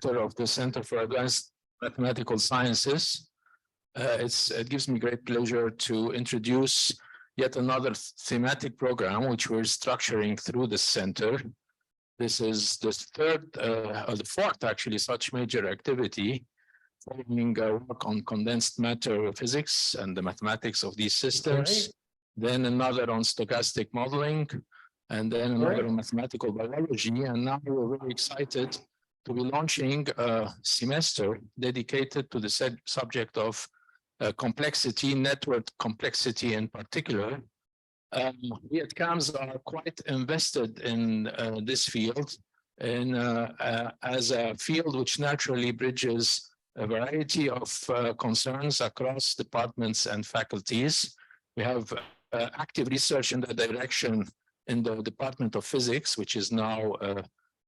director of the Center for Advanced Mathematical Sciences. It gives me great pleasure to introduce yet another thematic program which we're structuring through the center. This is the third, or the fourth actually, such major activity, following work on condensed matter physics and the mathematics of these systems, then another on stochastic modeling, and then another on mathematical biology. And now we're very excited to be launching a semester dedicated to the subject of complexity, network complexity in particular. We at CAMS are quite invested in this field as a field which naturally bridges a variety of concerns across departments and faculties. We have active research in that direction in the Department of Physics, which is now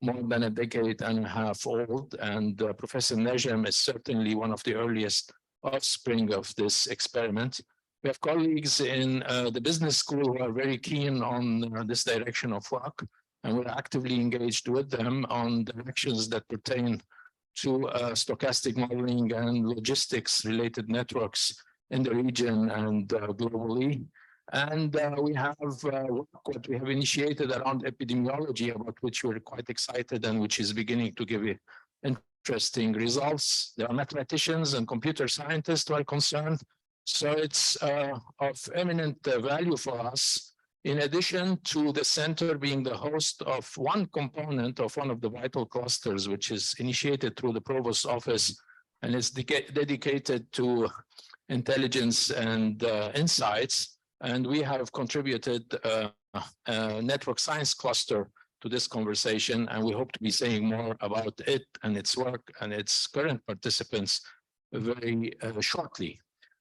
more than a decade and a half old, and Professor Nejm is certainly one of the earliest offspring of this experiment. We have colleagues in the business school who are very keen on this direction of work, and we're actively engaged with them on directions that pertain to stochastic modeling and logistics-related networks in the region and globally. And we have work what we have initiated around epidemiology, about which we're quite excited and which is beginning to give interesting results. There are mathematicians and computer scientists who are concerned. So it's of eminent value for us, in addition to the center being the host of one component of one of the vital clusters, which is initiated through the Provost's office and is dedicated to intelligence and insights. And we have contributed a network science cluster to this conversation, and we hope to be saying more about it and its work and its current participants very shortly.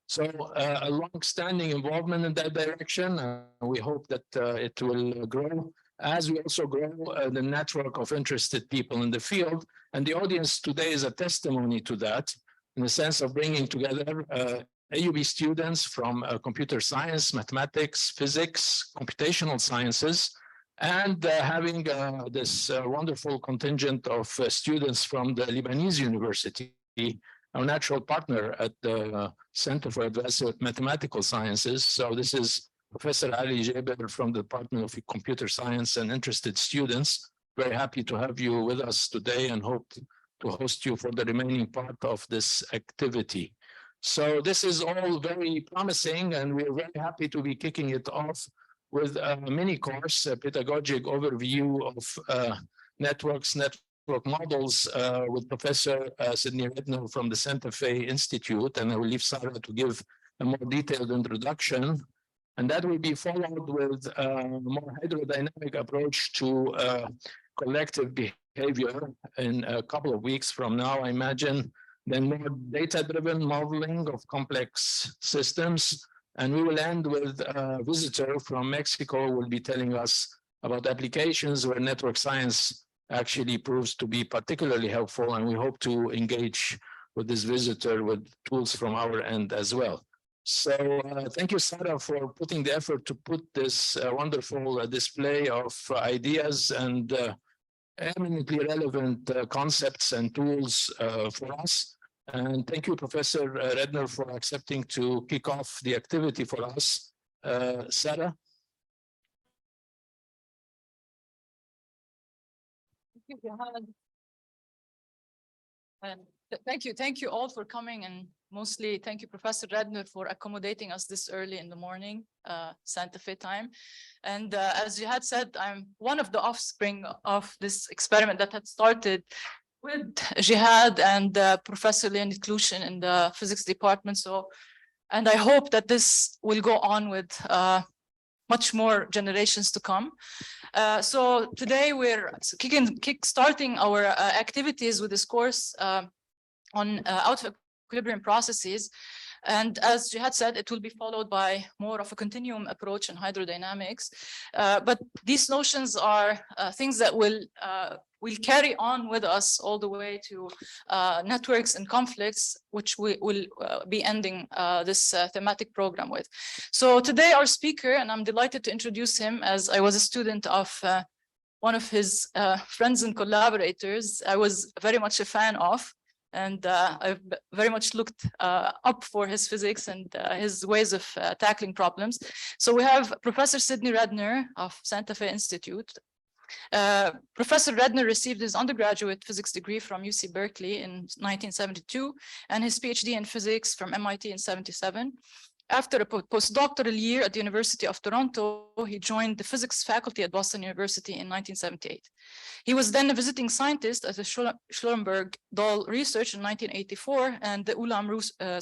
So a long-standing involvement in that direction, and we hope that it will grow as we also grow the network of interested people in the field. And the audience today is a testimony to that, in the sense of bringing together AUB students from computer science, mathematics, physics, computational sciences, and having this wonderful contingent of students from the Lebanese University, our natural partner at the Center for Advanced Mathematical Sciences. So this is Professor Ali Jaber from the Department of Computer Science, and interested students. Very happy to have you with us today and hope to host you for the remaining part of this activity. So this is all very promising, and we're very happy to be kicking it off with a mini course, a pedagogic overview of network models with Professor Sidney Redner from the Santa Fe Institute, and I will leave Sarah to give a more detailed introduction. And that will be followed with a more hydrodynamic approach to collective behavior in a couple of weeks from now, I imagine. Then more data-driven modeling of complex systems. And we will end with a visitor from Mexico who will be telling us about applications where network science actually proves to be particularly helpful, and we hope to engage with this visitor with tools from our end as well. So thank you, Sarah, for putting the effort to put this wonderful display of ideas and eminently relevant concepts and tools for us. And thank you, Professor Redner, for accepting to kick off the activity for us. Sarah? Thank you all for coming, and mostly thank you, Professor Redner, for accommodating us this early in the morning, Santa Fe time. And as you had said, I'm one of the offspring of this experiment that had started with Jihad and Professor Leonid Klushin in the physics department. So, and I hope that this will go on with much more generations to come. So today we're kick-starting our activities with this course on out of equilibrium processes. And as Jihad said, it will be followed by more of a continuum approach in hydrodynamics. But these notions are things that will carry on with us all the way to networks and conflicts, which we will be ending this thematic program with. So today our speaker, and I'm delighted to introduce him, as I was a student of one of his friends and collaborators I was very much a fan of. And I've very much looked up for his physics and his ways of tackling problems. So we have Professor Sidney Redner of Santa Fe Institute. Professor Redner received his undergraduate physics degree from UC Berkeley in 1972 and his PhD in physics from MIT in 1977. After a postdoctoral year at the University of Toronto, he joined the physics faculty at Boston University in 1978. He was then a visiting scientist at the Schellenberg-Dahl Research in 1984 and the Ulam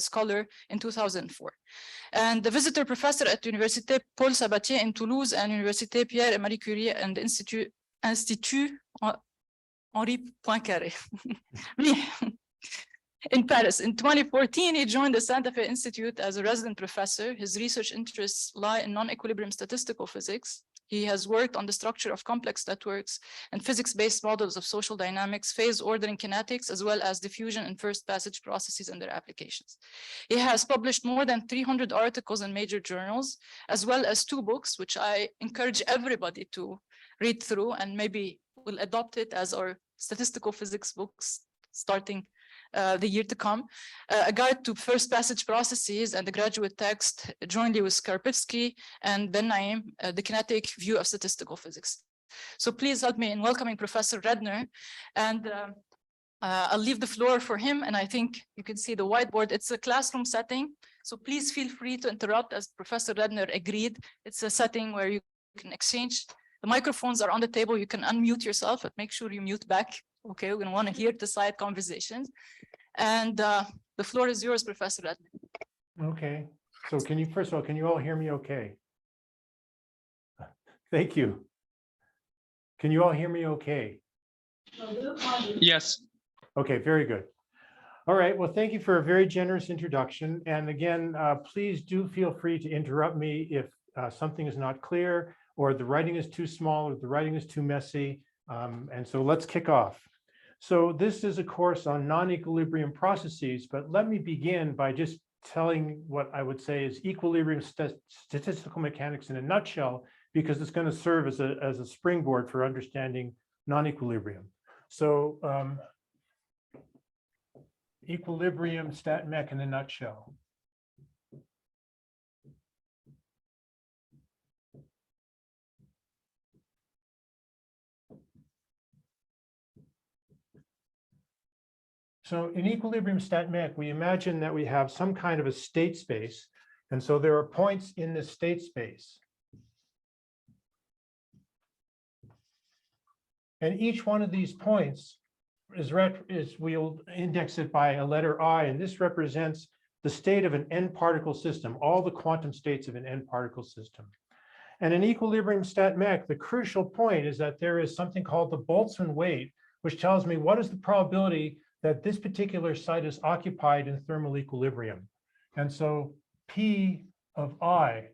Scholar in 2004. And the visitor professor at Université Paul Sabatier in Toulouse and Université Pierre et Marie Curie and Institut Henri Poincaré. In Paris. In 2014, he joined the Santa Fe Institute as a resident professor. His research interests lie in non-equilibrium statistical physics. He has worked on the structure of complex networks and physics-based models of social dynamics, phase ordering kinetics, as well as diffusion and first passage processes and their applications. He has published more than 300 articles in major journals, as well as 2 books, which I encourage everybody to read through, and maybe we'll adopt it as our statistical physics books starting the year to come, a guide to first passage processes and the graduate text jointly with Skarpitsky and Ben Naim, the kinetic view of statistical physics. So please help me in welcoming Professor Redner, and I'll leave the floor for him. And I think you can see the whiteboard. It's a classroom setting, so please feel free to interrupt as Professor Redner agreed. It's a setting where you can exchange. The microphones are on the table. You can unmute yourself, but make sure you mute back. Okay, we're going to want to hear the side conversations. And the floor is yours, Professor Redner. Okay, so can you, first of all, can you all hear me okay? Thank you. Can you all hear me okay? Yes. Okay, very good. All right, well, thank you for a very generous introduction. And again, please do feel free to interrupt me if something is not clear, or the writing is too small, or the writing is too messy. And so let's kick off. So this is a course on non-equilibrium processes, but let me begin by just telling what I would say is equilibrium statistical mechanics in a nutshell, because it's going to serve as a springboard for understanding non-equilibrium. So equilibrium stat mech in a nutshell. So in equilibrium stat mech, we imagine that we have some kind of a state space. And so there are points in this state space. And each one of these points we'll index it by a letter I, and this represents the state of an n particle system, all the quantum states of an n particle system. And in equilibrium stat mech, the crucial point is that there is something called the Boltzmann weight, which tells me what is the probability that this particular site is occupied in thermal equilibrium. And so P of I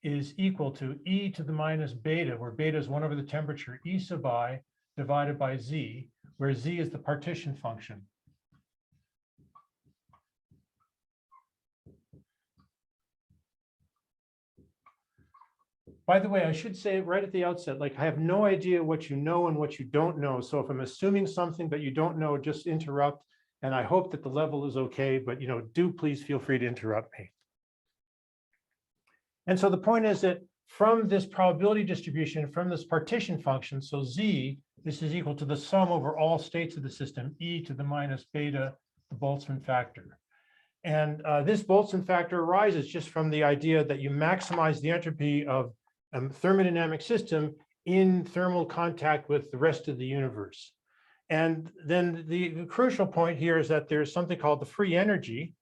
is equal to e to the minus beta, where beta is 1 over the temperature, E sub I divided by Z, where Z is the partition function. By the way, I should say right at the outset, like I have no idea what you know and what you don't know. So if I'm assuming something that you don't know, just interrupt. And I hope that the level is okay, but do please feel free to interrupt me. And so the point is that from this probability distribution, from this partition function, so Z, this is equal to the sum over all states of the system, e to the minus beta, the Boltzmann factor. And this Boltzmann factor arises just from the idea that you maximize the entropy of a thermodynamic system in thermal contact with the rest of the universe. And then the crucial point here is that there's something called the free energy,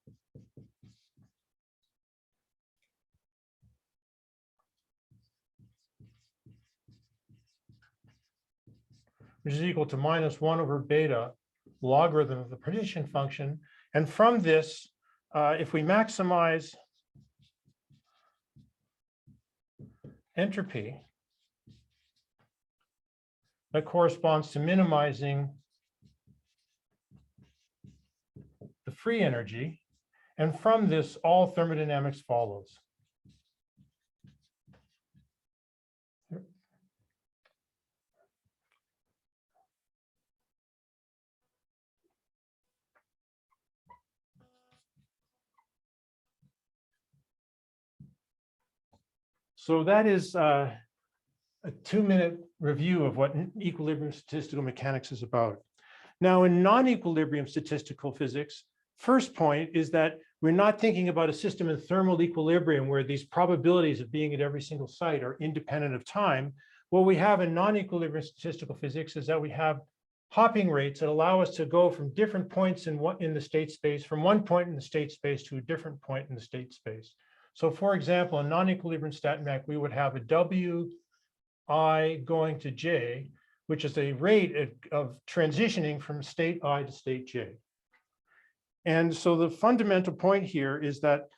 which is equal to minus 1 over beta logarithm of the partition function. And from this, if we maximize entropy, that corresponds to minimizing the free energy. And from this, all thermodynamics follows. So that is a 2-minute review of what equilibrium statistical mechanics is about. Now, in non-equilibrium statistical physics, first point is that we're not thinking about a system in thermal equilibrium where these probabilities of being at every single site are independent of time. What we have in non-equilibrium statistical physics is that we have hopping rates that allow us to go from different points in the state space, from one point in the state space to a different point in the state space. So for example, in non-equilibrium stat mech, we would have a Wi going to J, which is a rate of transitioning from state I to state J. And so the fundamental point here is that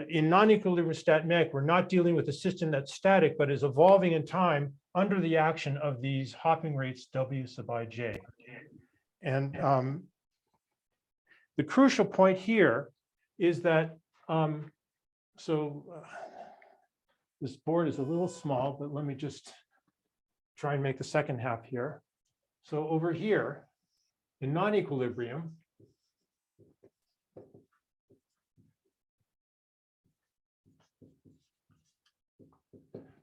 in non-equilibrium stat mech, we're not dealing with a system that's static, but is evolving in time under the action of these hopping rates W sub ij. And the crucial point here is that, this board is a little small, but let me just try and make the second half here. So over here in non-equilibrium,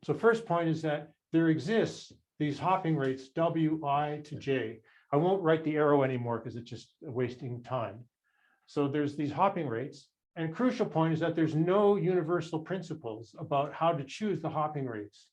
so first point is that there exists these hopping rates Wi to J. I won't write the arrow anymore because it's just wasting time. So there's these hopping rates. And crucial point is that there's no universal principles about how to choose the hopping rates.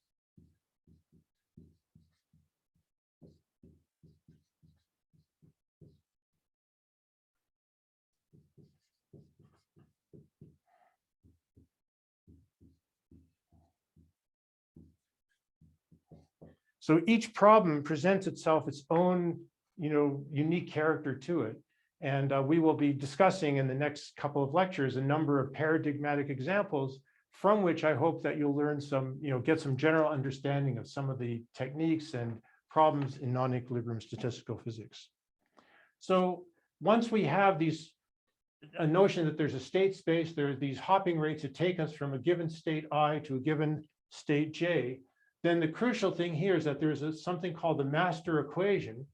So each problem presents itself its own, unique character to it. And we will be discussing in the next couple of lectures a number of paradigmatic examples from which I hope that you'll learn some, get some general understanding of some of the techniques and problems in non-equilibrium statistical physics. So once we have a notion that there's a state space, there are these hopping rates that take us from a given state I to a given state J, then the crucial thing here is that there's something called the master equation,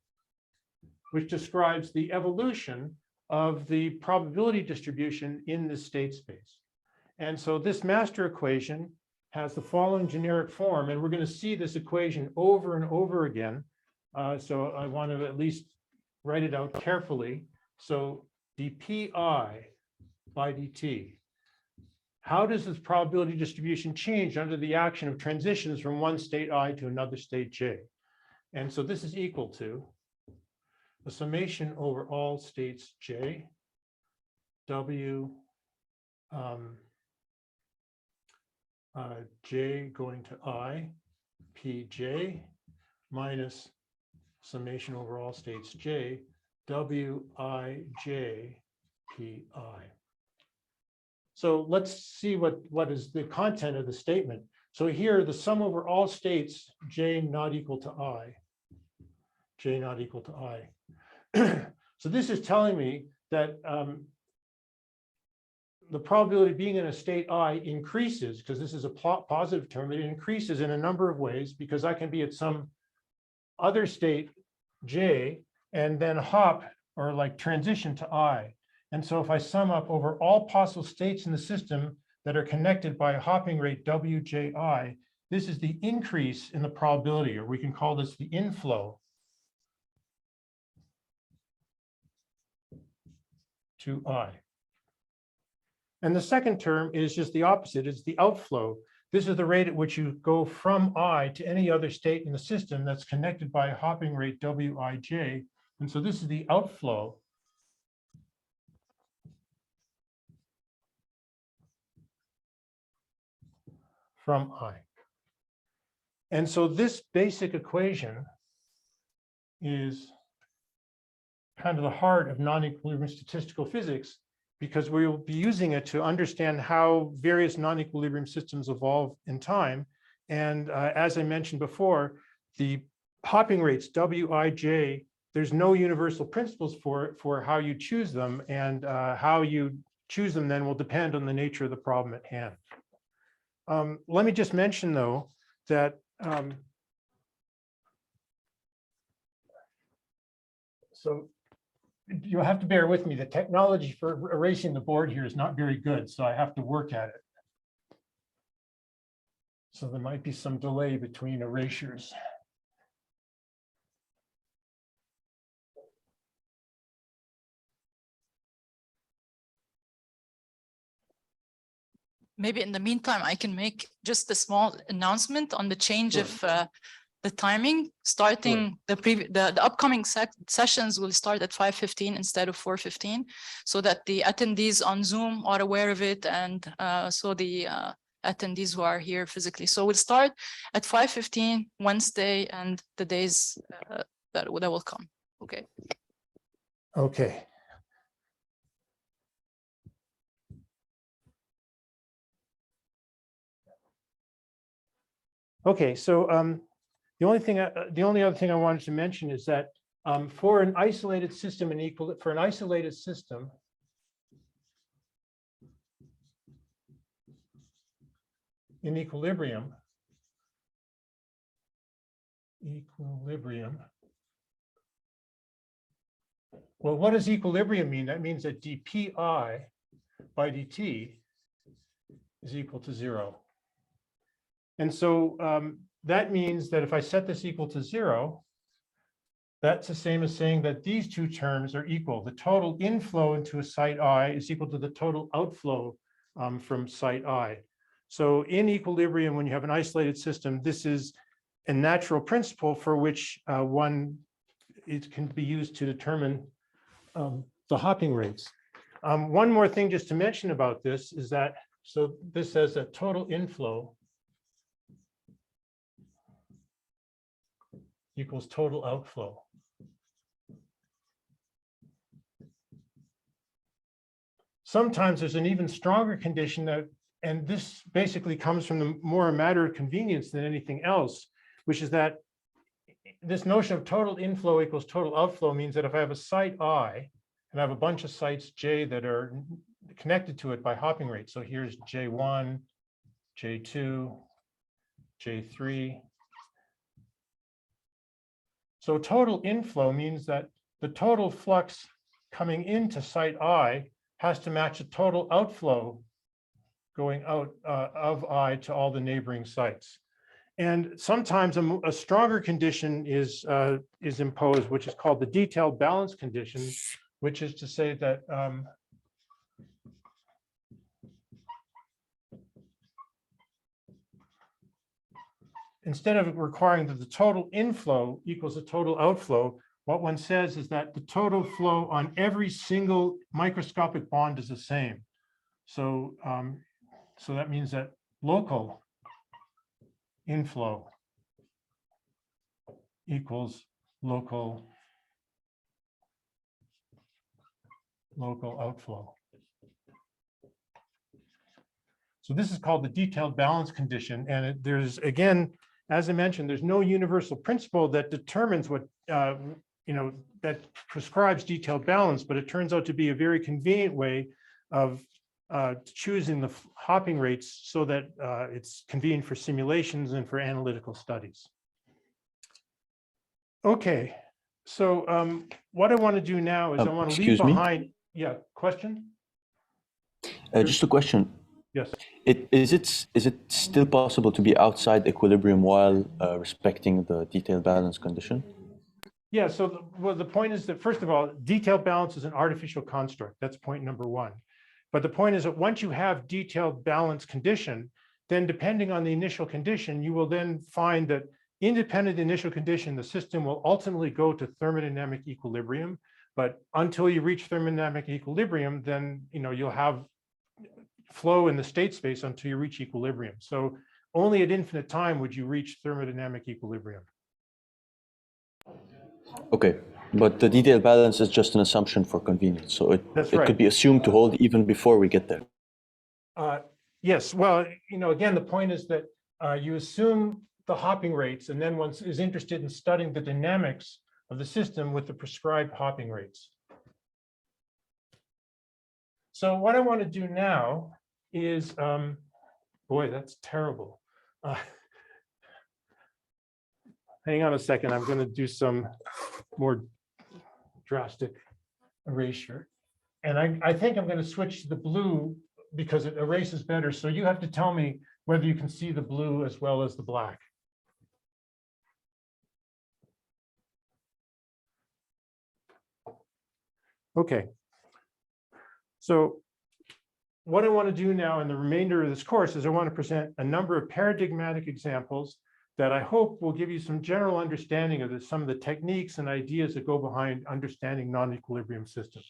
which describes the evolution of the probability distribution in this state space. And so this master equation has the following generic form, and we're going to see this equation over and over again. So I want to at least write it out carefully. So dpi by dt. How does this probability distribution change under the action of transitions from one state I to another state J? And so this is equal to the summation over all states J, W, J going to I, Pj, minus summation over all states J, Wij, Pi. So let's see what is the content of the statement. So here, the sum over all states, J not equal to I, J not equal to I. So this is telling me that the probability of being in a state I increases, because this is a positive term, it increases in a number of ways, because I can be at some other state J and then hop or like transition to I. And so if I sum up over all possible states in the system that are connected by a hopping rate Wji, this is the increase in the probability, or we can call this the inflow to I. And the second term is just the opposite, it's the outflow. This is the rate at which you go from I to any other state in the system that's connected by a hopping rate Wij. And so this is the outflow from I. And so this basic equation is kind of the heart of non-equilibrium statistical physics, because we will be using it to understand how various non-equilibrium systems evolve in time. And as I mentioned before, the hopping rates Wij, there's no universal principles for how you choose them, and how you choose them then will depend on the nature of the problem at hand. Let me just mention, though, that so you'll have to bear with me. The technology for erasing the board here is not very good, so I have to work at it. So there might be some delay between erasures. Maybe in the meantime, I can make just a small announcement on the change Sure. of the timing. Starting the upcoming sessions will start at 5:15 instead of 4:15, so that the attendees on Zoom are aware of it, and so the attendees who are here physically. So we'll start at 5:15 Wednesday and the days that will come. Okay. Okay. Okay, so the only other thing I wanted to mention is that for an isolated system in equilibrium, well, what does equilibrium mean? That means that dpi by dt is equal to 0. And so that means that if I set this equal to 0, that's the same as saying that these two terms are equal. The total inflow into a site I is equal to the total outflow from site I. So in equilibrium, when you have an isolated system, this is a natural principle for which it can be used to determine the hopping rates. One more thing just to mention about this is that, so this says that total inflow equals total outflow. Sometimes there's an even stronger condition that, and this basically comes from more a matter of convenience than anything else, which is that this notion of total inflow equals total outflow means that if I have a site I and I have a bunch of sites J that are connected to it by hopping rate. So here's J1, J2, J3. So total inflow means that the total flux coming into site I has to match the total outflow going out of I to all the neighboring sites. And sometimes a stronger condition is imposed, which is called the detailed balance condition, which is to say that instead of requiring that the total inflow equals the total outflow, what one says is that the total flow on every single microscopic bond is the same. So, so that means that local inflow equals local outflow. So this is called the detailed balance condition. And there's, again, as I mentioned, there's no universal principle that determines what, that prescribes detailed balance, but it turns out to be a very convenient way of choosing the hopping rates so that it's convenient for simulations and for analytical studies. Okay, so what I want to do now is I want to leave behind. Yeah, question? Just a question. Yes. Is it still possible to be outside equilibrium while respecting the detailed balance condition? Yeah, so the point is that, first of all, detailed balance is an artificial construct. That's point number one. But the point is that once you have detailed balance condition, then depending on the initial condition, you will then find that independent initial condition, the system will ultimately go to thermodynamic equilibrium. But until you reach thermodynamic equilibrium, then you'll have flow in the state space until you reach equilibrium. So only at infinite time would you reach thermodynamic equilibrium. Okay, but the detailed balance is just an assumption for convenience. So it could be assumed to hold even before we get there. Yes, well, again, the point is that you assume the hopping rates, and then one is interested in studying the dynamics of the system with the prescribed hopping rates. So what I want to do now is, boy, that's terrible. Hang on a second, I'm going to do some more drastic erasure. And I think I'm going to switch to the blue because it erases better. So you have to tell me whether you can see the blue as well as the black. Okay. So what I want to do now in the remainder of this course is I want to present a number of paradigmatic examples that I hope will give you some general understanding of some of the techniques and ideas that go behind understanding non-equilibrium systems.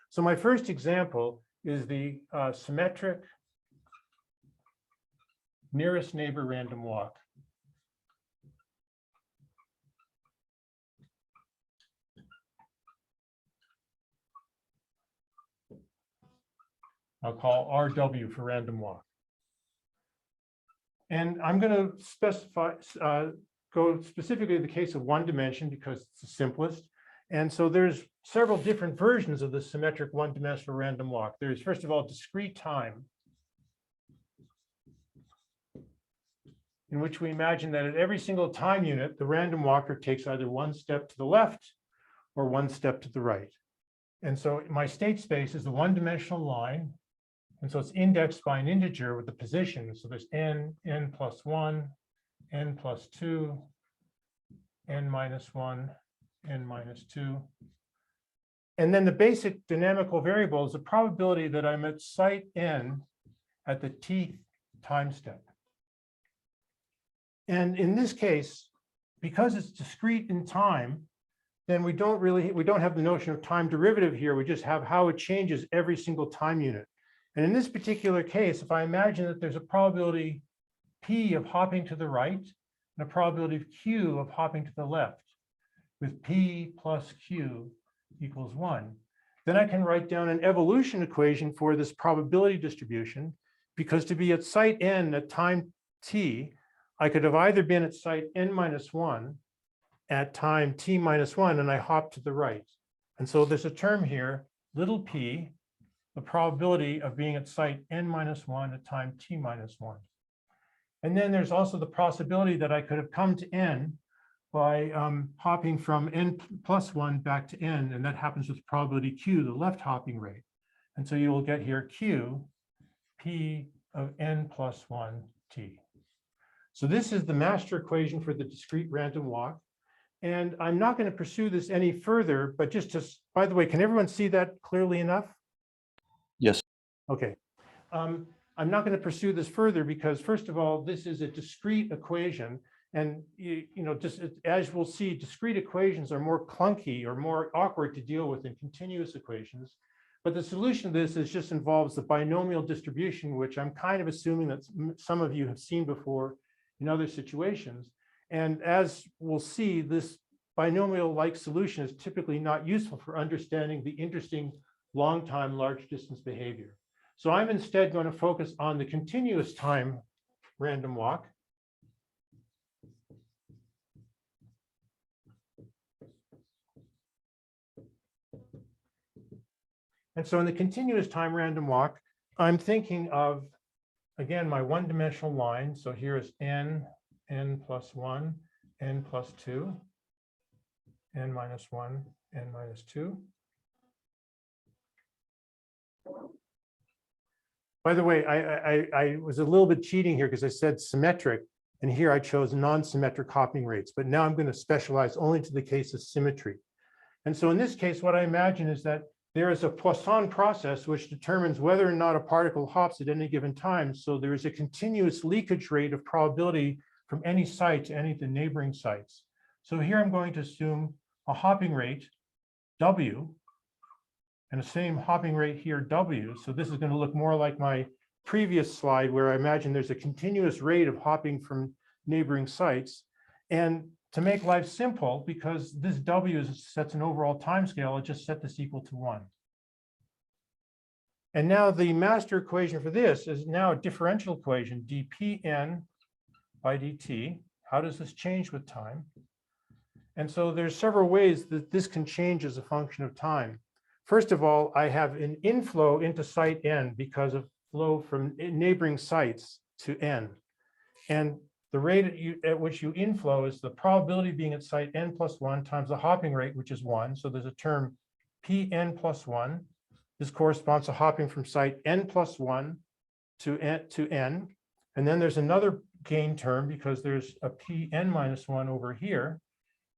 So my first example is the symmetric nearest neighbor random walk. I'll call RW for random walk. And I'm going to specify, go specifically to the case of one dimension because it's the simplest. And so there's several different versions of the symmetric one-dimensional random walk. There's, first of all, discrete time, in which we imagine that at every single time unit, the random walker takes either one step to the left or one step to the right. And so my state space is the one-dimensional line. And so it's indexed by an integer with the position. So there's n, n plus 1, n plus 2, n minus 1, n minus 2. And then the basic dynamical variable is the probability that I'm at site n at the t time step. And in this case, because it's discrete in time, then we don't have the notion of time derivative here. We just have how it changes every single time unit. And in this particular case, if I imagine that there's a probability P of hopping to the right and a probability of Q of hopping to the left, with P plus Q equals 1, then I can write down an evolution equation for this probability distribution, because to be at site n at time t, I could have either been at site n minus 1 at time t minus 1, and I hop to the right. And so there's a term here, little p, the probability of being at site n minus 1 at time t minus 1. And then there's also the possibility that I could have come to n by hopping from n plus 1 back to n, and that happens with probability q, the left hopping rate. And so you will get here q, p of n plus 1 t. So this is the master equation for the discrete random walk. And I'm not going to pursue this any further, but just to, by the way, can everyone see that clearly enough? Yes. Okay. I'm not going to pursue this further because, first of all, this is a discrete equation. And, just as we'll see, discrete equations are more clunky or more awkward to deal with than continuous equations. But the solution to this just involves the binomial distribution, which I'm kind of assuming that some of you have seen before in other situations. And as we'll see, this binomial-like solution is typically not useful for understanding the interesting long-time large distance behavior. So I'm instead going to focus on the continuous time random walk. And so in the continuous time random walk, I'm thinking of, again, my one-dimensional line. So here is n, n plus 1, n plus 2, n minus 1, n minus 2. By the way, I was a little bit cheating here because I said symmetric, and here I chose non-symmetric hopping rates, but now I'm going to specialize only to the case of symmetry. And so in this case, what I imagine is that there is a Poisson process which determines whether or not a particle hops at any given time. So there is a continuous leakage rate of probability from any site to any of the neighboring sites. So here I'm going to assume a hopping rate W, and the same hopping rate here, W. So this is going to look more like my previous slide where I imagine there's a continuous rate of hopping from neighboring sites. And to make life simple, because this W sets an overall time scale, I just set this equal to 1. And now the master equation for this is now a differential equation, dpn by dt. How does this change with time? And so there's several ways that this can change as a function of time. First of all, I have an inflow into site n because of flow from neighboring sites to n. And the rate at which you inflow is the probability of being at site n plus 1 times the hopping rate, which is 1. So there's a term Pn plus 1. This corresponds to hopping from site n plus 1 to n. And then there's another gain term because there's a Pn minus 1 over here,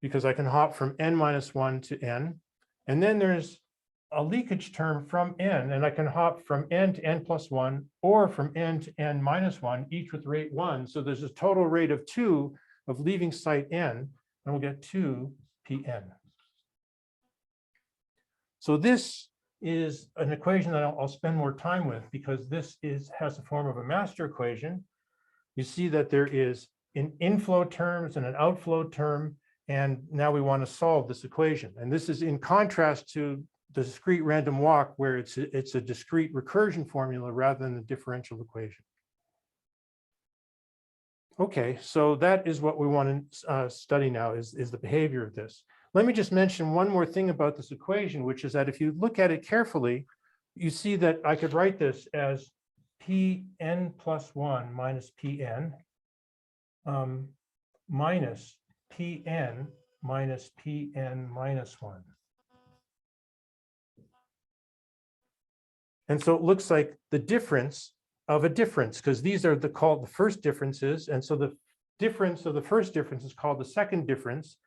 because I can hop from n minus 1 to n. And then there's a leakage term from n, and I can hop from n to n plus 1 or from n to n minus 1, each with rate 1. So there's a total rate of 2 of leaving site n, and we'll get 2 Pn. So this is an equation that I'll spend more time with, because this has the form of a master equation. You see that there is an inflow terms and an outflow term, and now we want to solve this equation. And this is in contrast to the discrete random walk, where it's a discrete recursion formula rather than a differential equation. Okay, so that is what we want to study now, is the behavior of this. Let me just mention one more thing about this equation, which is that if you look at it carefully, you see that I could write this as Pn plus 1 minus Pn minus Pn minus Pn minus 1. And so it looks like the difference of a difference, because these are called the first differences. And so the difference of the first difference is called the second difference.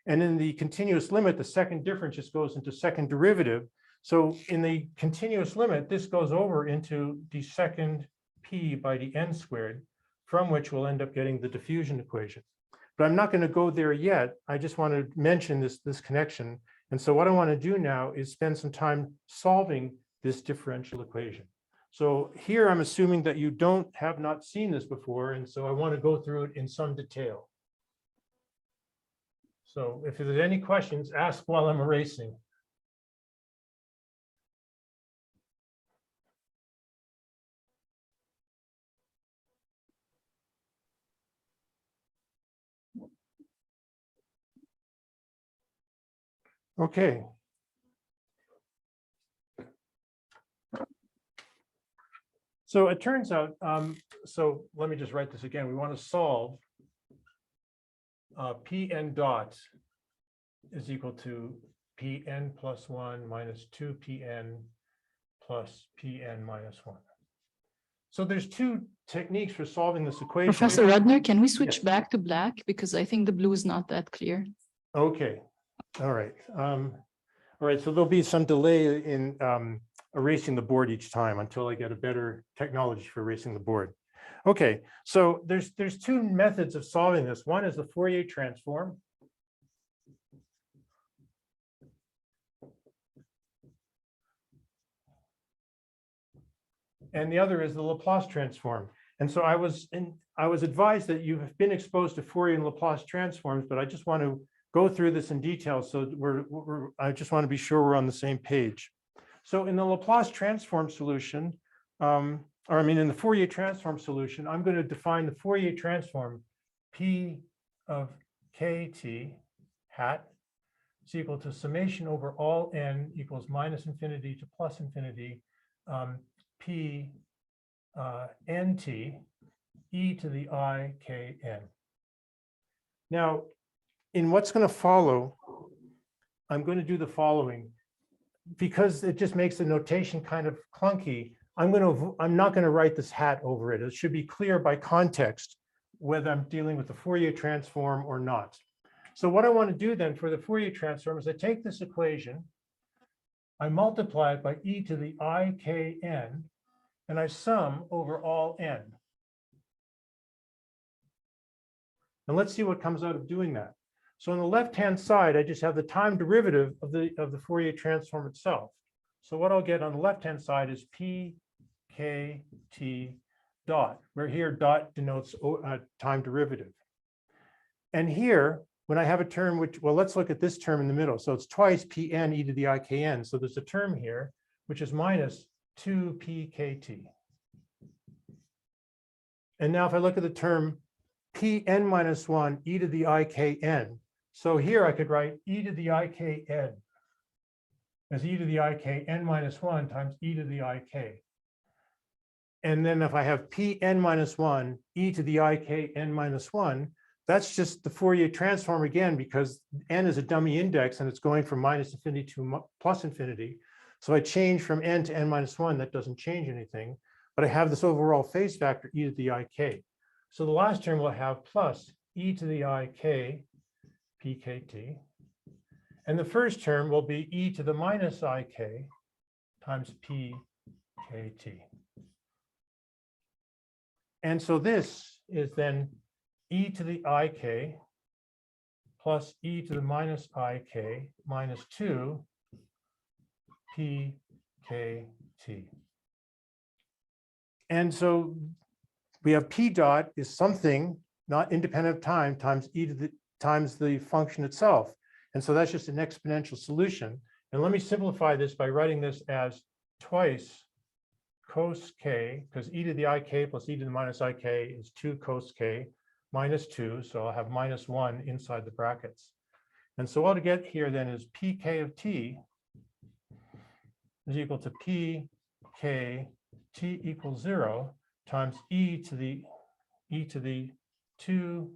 And in the continuous limit, the second difference just goes into second derivative. So in the continuous limit, this goes over into the second p by the n squared, from which we'll end up getting the diffusion equation. But I'm not going to go there yet. I just want to mention this connection. And so what I want to do now is spend some time solving this differential equation. So here I'm assuming that you have not seen this before, and so I want to go through it in some detail. So if there's any questions, ask while I'm erasing. Okay. So it turns out, so let me just write this again. We want to solve Pn dot is equal to Pn plus 1 minus 2Pn plus Pn minus 1. So there's two techniques for solving this equation. Professor Redner, can we switch Yes. back to black? Because I think the blue is not that clear. Okay, all right. All right, so there'll be some delay in erasing the board each time until I get a better technology for erasing the board. Okay, so there's two methods of solving this. One is the Fourier transform. And the other is the Laplace transform. And so I was advised that you have been exposed to Fourier and Laplace transforms, but I just want to go through this in detail. So I just want to be sure we're on the same page. So in the Laplace transform solution, in the Fourier transform solution, I'm going to define the Fourier transform P of kt hat is equal to summation over all n equals minus infinity to plus infinity P nt e to the I k n. Now, in what's going to follow, I'm going to do the following. Because it just makes the notation kind of clunky, I'm not going to write this hat over it. It should be clear by context whether I'm dealing with the Fourier transform or not. So what I want to do then for the Fourier transform is I take this equation, I multiply it by e to the I k n, and I sum over all n. And let's see what comes out of doing that. So on the left-hand side, I just have the time derivative of the Fourier transform itself. So what I'll get on the left-hand side is p k t dot, where here dot denotes time derivative. And here, when I have a term which, well, let's look at this term in the middle. So it's twice Pn e to the I k n. So there's a term here, which is minus 2 pkt. And now if I look at the term Pn minus 1 e to the I k n, so here I could write e to the I k n as e to the I k n minus 1 times e to the I k. And then if I have Pn minus 1 e to the I k n minus 1, that's just the Fourier transform again, because n is a dummy index and it's going from minus infinity to plus infinity. So I change from n to n minus 1, that doesn't change anything. but I have this overall phase factor e to the ik. So the last term will have plus e to the ik pkt. And the first term will be e to the minus ik times pkt. And so this is then e to the ik plus e to the minus ik minus 2 pkt. And so we have p dot is something not independent of time times e to the times the function itself. And so that's just an exponential solution. And let me simplify this by writing this as twice cos k, because e to the ik plus e to the minus ik is 2 cos k minus 2. So I'll have minus 1 inside the brackets. And so what I get here then is pk of t is equal to pk t equals 0 times e to the 2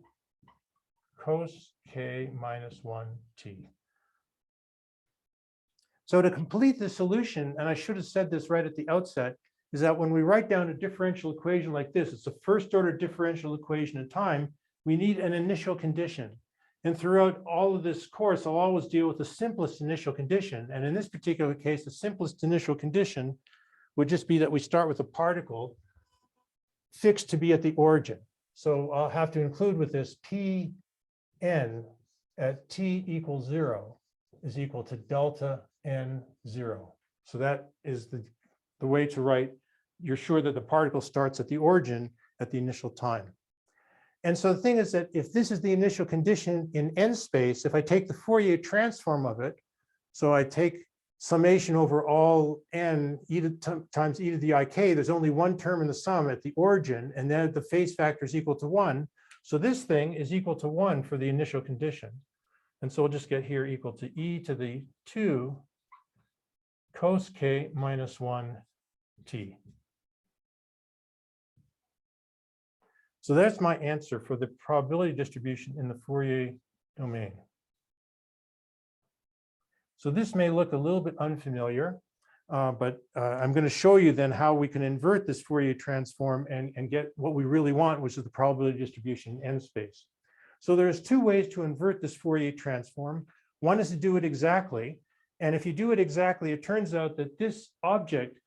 cos k minus 1 t. So to complete the solution, and I should have said this right at the outset, is that when we write down a differential equation like this, it's a first order differential equation in time, we need an initial condition. And throughout all of this course, I'll always deal with the simplest initial condition. And in this particular case, the simplest initial condition would just be that we start with a particle fixed to be at the origin. So I'll have to include with this Pn at t equals 0 is equal to delta n 0. So that is the way to write. You're sure that the particle starts at the origin at the initial time. And so the thing is that if this is the initial condition in n space, if I take the Fourier transform of it, so I take summation over all n times e to the ik, there's only one term in the sum at the origin, and then the phase factor is equal to 1. So this thing is equal to 1 for the initial condition. And so we'll just get here equal to e to the 2 cos k minus 1 t. So that's my answer for the probability distribution in the Fourier domain. So this may look a little bit unfamiliar, but I'm going to show you then how we can invert this Fourier transform and get what we really want, which is the probability distribution in n space. So there's two ways to invert this Fourier transform. One is to do it exactly. And if you do it exactly, it turns out that this object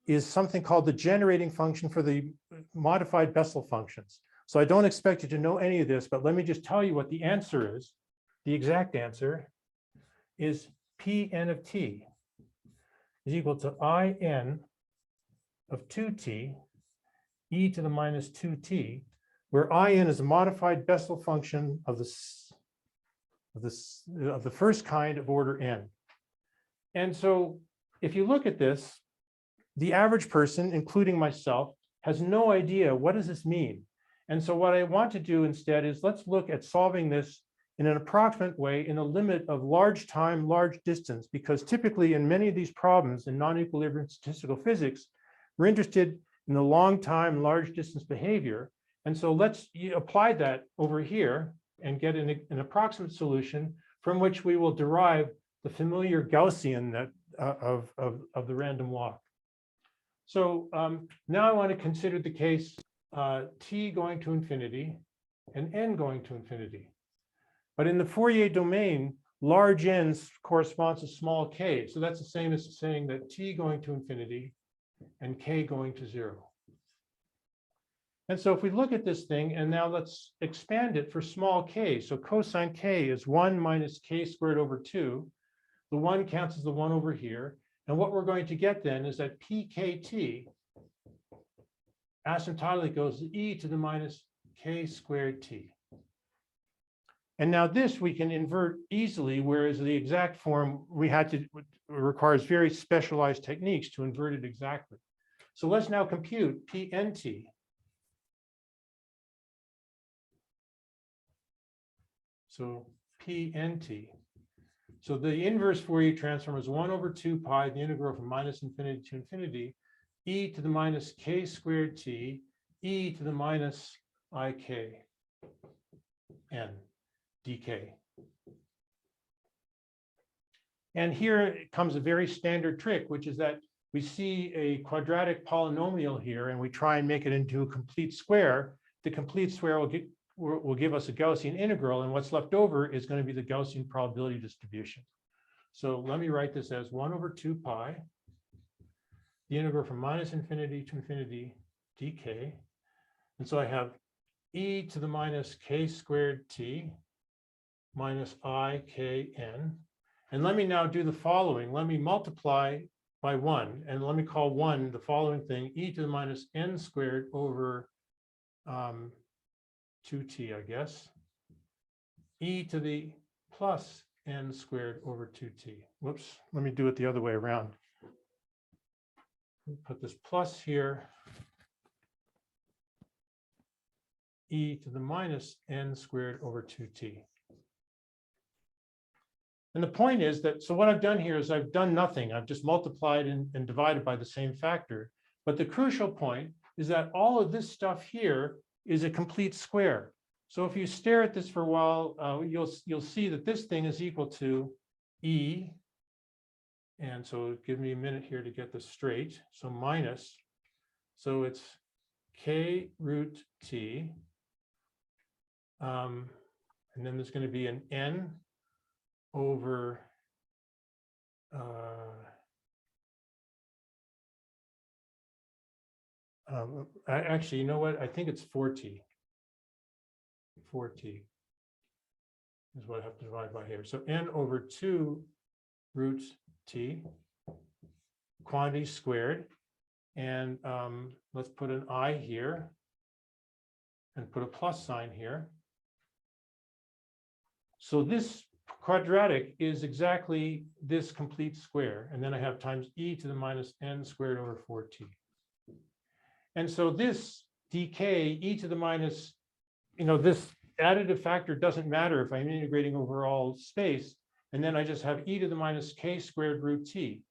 is something called the generating function for the modified Bessel functions. So I don't expect you to know any of this, but let me just tell you what the answer is. The exact answer is Pn of t is equal to In of 2t e to the minus 2t, where In is a modified Bessel function of the first kind of order n. And so if you look at this, the average person, including myself, has no idea what does this mean. And so what I want to do instead is let's look at solving this in an approximate way in a limit of large time, large distance, because typically in many of these problems in non-equilibrium statistical physics, we're interested in the long time, large distance behavior. And so let's apply that over here and get an approximate solution from which we will derive the familiar Gaussian that, of the random walk. So now I want to consider the case t going to infinity and n going to infinity. But in the Fourier domain, large n corresponds to small k. So that's the same as saying that t going to infinity and k going to 0. And so if we look at this thing, and now let's expand it for small k. So cosine k is 1 minus k squared over 2. The 1 cancels the 1 over here. And what we're going to get then is that pkt asymptotically goes to e to the minus k squared t. And now this we can invert easily, whereas the exact form requires very specialized techniques to invert it exactly. So let's now compute pnt. So pnt. So the inverse Fourier transform is 1 over 2 pi, the integral from minus infinity to infinity, e to the minus k squared t, e to the minus ik n dk. And here comes a very standard trick, which is that we see a quadratic polynomial here, and we try and make it into a complete square, the complete square will give us a Gaussian integral, and what's left over is going to be the Gaussian probability distribution. So let me write this as 1 over 2 pi, the integral from minus infinity to infinity dk. And so I have e to the minus k squared t minus I k n. And let me now do the following. Let me multiply by 1, and let me call 1 the following thing, e to the minus n squared over 2t, I guess, e to the plus n squared over 2t. Whoops, let me do it the other way around. Put this plus here, e to the minus n squared over 2t. And the point is that, so what I've done here is I've done nothing. I've just multiplied and divided by the same factor. But the crucial point is that all of this stuff here is a complete square. So if you stare at this for a while, you'll see that this thing is equal to e. And so give me a minute here to get this straight. So minus, so it's k root t. And then there's going to be an n over actually, you know what? I think it's 4t. 4t is what I have to divide by here. So n over 2 root t, quantity squared. And let's put an I here and put a plus sign here. So this quadratic is exactly this complete square. And then I have times e to the minus n squared over 4t. And so this dk, e to the minus, this additive factor doesn't matter if I'm integrating over all space. And then I just have e to the minus k squared root t.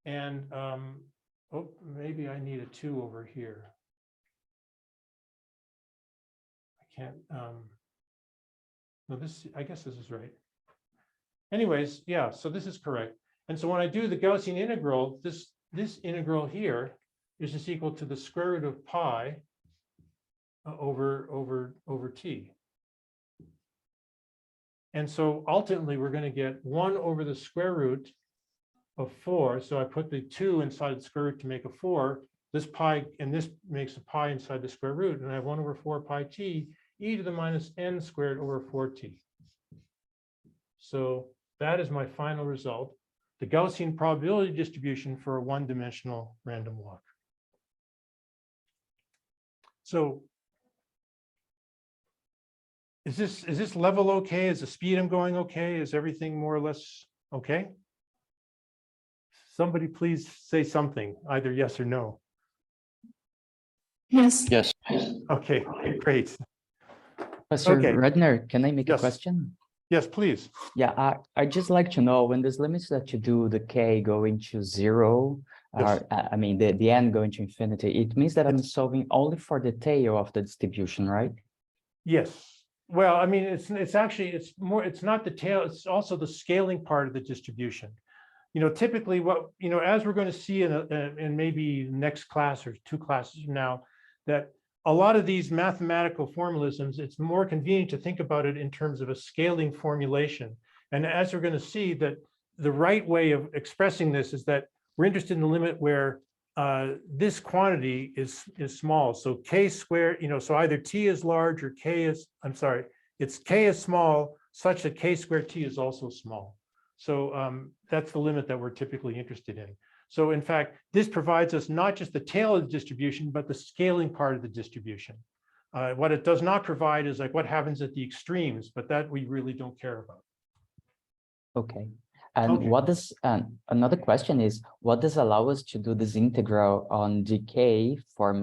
And oh, maybe I need a 2 over here. I can't, no, this, I guess this is right. Anyways, yeah, so this is correct. And so when I do the Gaussian integral, this integral here is just equal to the square root of pi over t. And so ultimately, we're going to get 1 over the square root of 4. So I put the 2 inside the square root to make a 4. This pi, and this makes a pi inside the square root. And I have 1 over 4 pi t, e to the minus n squared over 4t. So that is my final result, the Gaussian probability distribution for a one-dimensional random walk. So is this level okay? Is the speed I'm going okay? Is everything more or less okay? Somebody please say something, either yes or no. Yes. Yes. Okay, great. Professor Okay. Redner, can I make Yes. a question? Yes, please. Yeah, I'd just like to know when this limits that you do the k going to 0, Yes. I mean the n going to infinity, it means that I'm solving only for the tail of the distribution, right? Yes. Well, I mean, it's actually, it's not the tail, it's also the scaling part of the distribution. Typically what, as we're going to see in maybe next class or 2 classes from now, that a lot of these mathematical formalisms, it's more convenient to think about it in terms of a scaling formulation. And as we're going to see, that the right way of expressing this is that we're interested in the limit where this quantity is small. So k squared, so either t is large or it's k is small such that k squared t is also small. So that's the limit that we're typically interested in. So in fact, this provides us not just the tail of the distribution, but the scaling part of the distribution. What it does not provide is like what happens at the extremes, but that we really don't care about. Okay. And Okay. what does, another question is, what does allow us to do this integral on dk from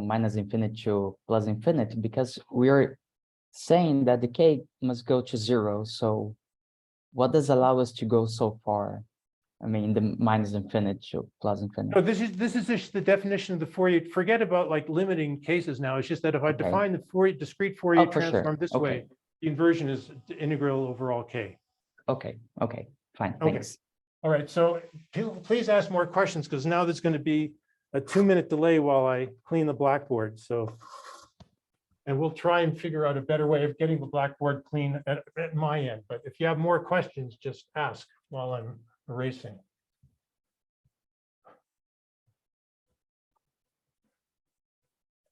minus infinity to plus infinity? Because we're saying that the k must go to 0. So what does allow us to go so far? I mean, the minus infinity to plus infinity. No, this is just the definition of the Fourier. Forget about like limiting cases now. It's just that if I Okay. define the discrete Fourier for sure. transform this Okay. way, the inversion is the integral over all k. Okay, fine, Okay. thanks. All right, so please ask more questions because now there's going to be a 2-minute delay while I clean the blackboard. So, and we'll try and figure out a better way of getting the blackboard clean at my end. But if you have more questions, just ask while I'm erasing.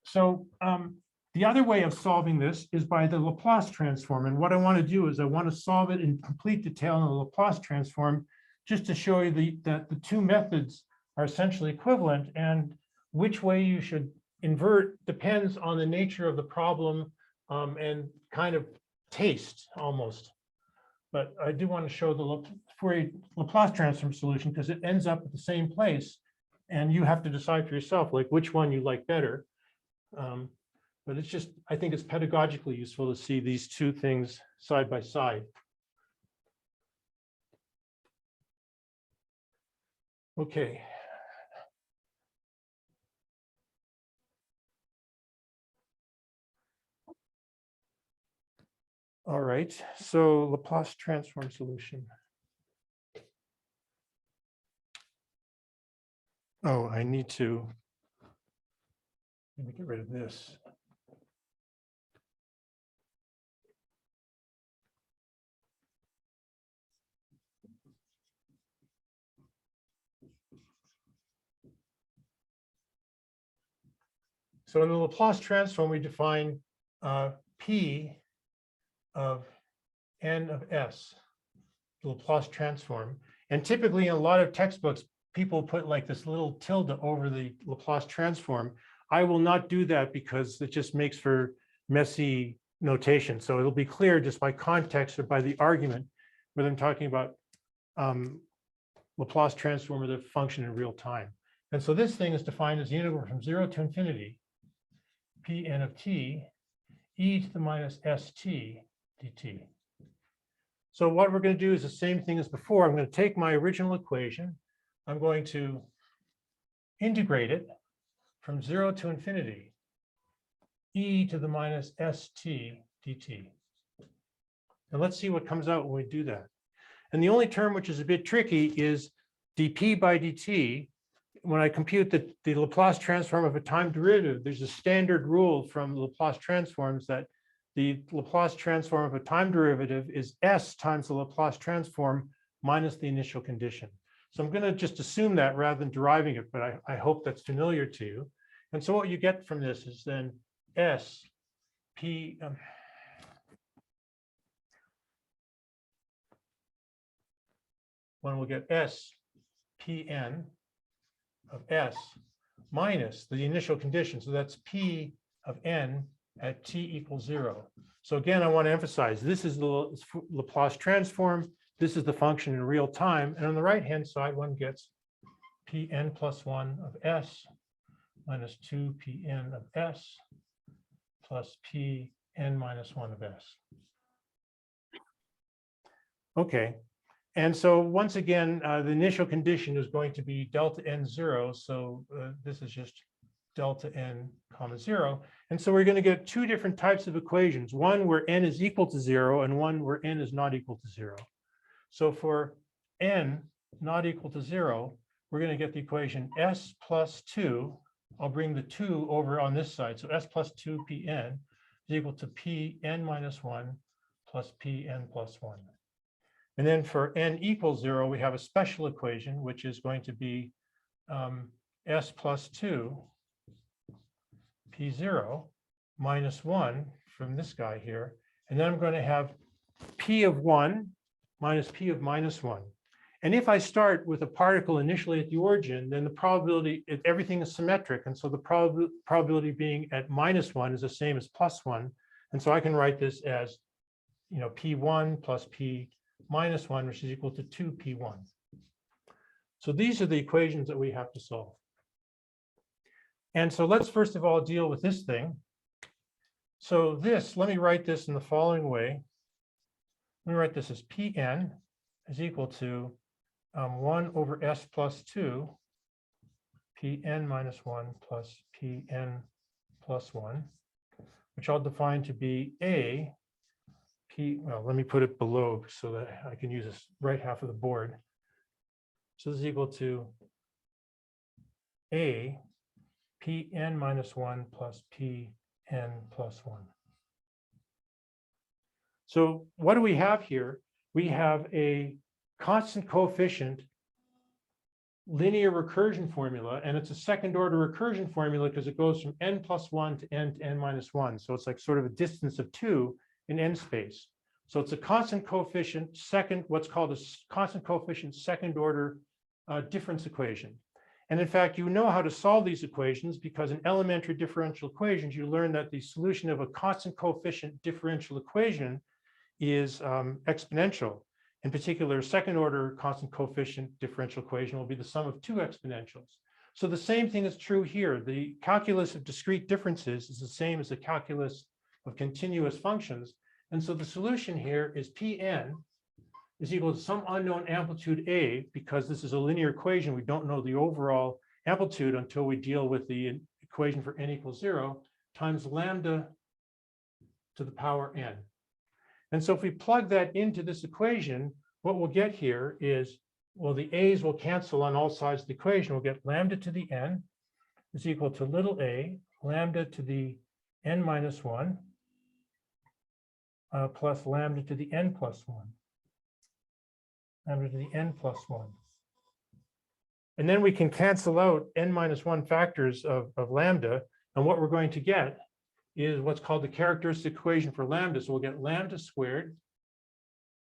So the other way of solving this is by the Laplace transform. And what I want to do is I want to solve it in complete detail in the Laplace transform, just to show you that the two methods are essentially equivalent, and which way you should invert depends on the nature of the problem and kind of taste almost. But I do want to show the Fourier Laplace transform solution because it ends up at the same place, and you have to decide for yourself like which one you like better. But it's just, I think it's pedagogically useful to see these two things side by side. Okay. All right, so Laplace transform solution. Oh, I need to, let me get rid of this. So in the Laplace transform, we define P of n of s, the Laplace transform. And typically in a lot of textbooks, people put like this little tilde over the Laplace transform. I will not do that because it just makes for messy notation. So it'll be clear just by context or by the argument, whether I'm talking about Laplace transform or the function in real time. And so this thing is defined as the integral from 0 to infinity, Pn of t, e to the minus st dt. So what we're going to do is the same thing as before. I'm going to take my original equation. I'm going to integrate it from 0 to infinity, e to the minus st dt. And let's see what comes out when we do that. And the only term which is a bit tricky is dp by dt. When I compute the Laplace transform of a time derivative, there's a standard rule from Laplace transforms that the Laplace transform of a time derivative is s times the Laplace transform minus the initial condition. So I'm going to just assume that rather than deriving it, but I hope that's familiar to you. And so what you get from this is then s p one will get s pn of s minus the initial condition. So that's p of n at t equals 0. So again, I want to emphasize this is the Laplace transform. This is the function in real time. And on the right-hand side, one gets Pn plus 1 of s minus 2 Pn of s plus Pn minus 1 of s. Okay. And so once again, the initial condition is going to be delta n 0. So this is just delta n comma 0. And so we're going to get two different types of equations, one where n is equal to 0 and one where n is not equal to 0. So for n not equal to 0, we're going to get the equation s plus 2. I'll bring the 2 over on this side. So s plus 2 pn is equal to pn minus 1 plus pn plus 1. And then for n equals 0, we have a special equation, which is going to be s plus 2 p0 minus 1 from this guy here. And then I'm going to have p of 1 minus p of minus 1. And if I start with a particle initially at the origin, then the probability, everything is symmetric. And so the probability being at minus 1 is the same as plus 1. And so I can write this as, p1 plus p minus 1, which is equal to 2p1. So these are the equations that we have to solve. And so let's first of all deal with this thing. So this, let me write this in the following way. Let me write this as Pn is equal to 1 over s plus 2, Pn minus 1 plus Pn plus 1, which I'll define to be A, P, well, let me put it below so that I can use this right half of the board. So this is equal to A Pn minus 1 plus Pn plus 1. So what do we have here? We have a constant coefficient linear recursion formula, and it's a second order recursion formula because it goes from n plus 1 to n minus 1. So it's like sort of a distance of 2 in n space. So it's a constant coefficient second, what's called a constant coefficient second order difference equation. And in fact, you know how to solve these equations because in elementary differential equations, you learn that the solution of a constant coefficient differential equation is exponential. In particular, second order constant coefficient differential equation will be the sum of two exponentials. So the same thing is true here. The calculus of discrete differences is the same as the calculus of continuous functions. And so the solution here is Pn is equal to some unknown amplitude A, because this is a linear equation. We don't know the overall amplitude until we deal with the equation for n equals 0, times lambda to the power n. And so if we plug that into this equation, what we'll get here is, well, the a's will cancel on all sides of the equation. We'll get lambda to the n is equal to little a, lambda to the n minus 1, plus lambda to the n plus 1. Lambda to the n plus 1. And then we can cancel out n minus 1 factors of lambda. And what we're going to get is what's called the characteristic equation for lambda. So we'll get lambda squared.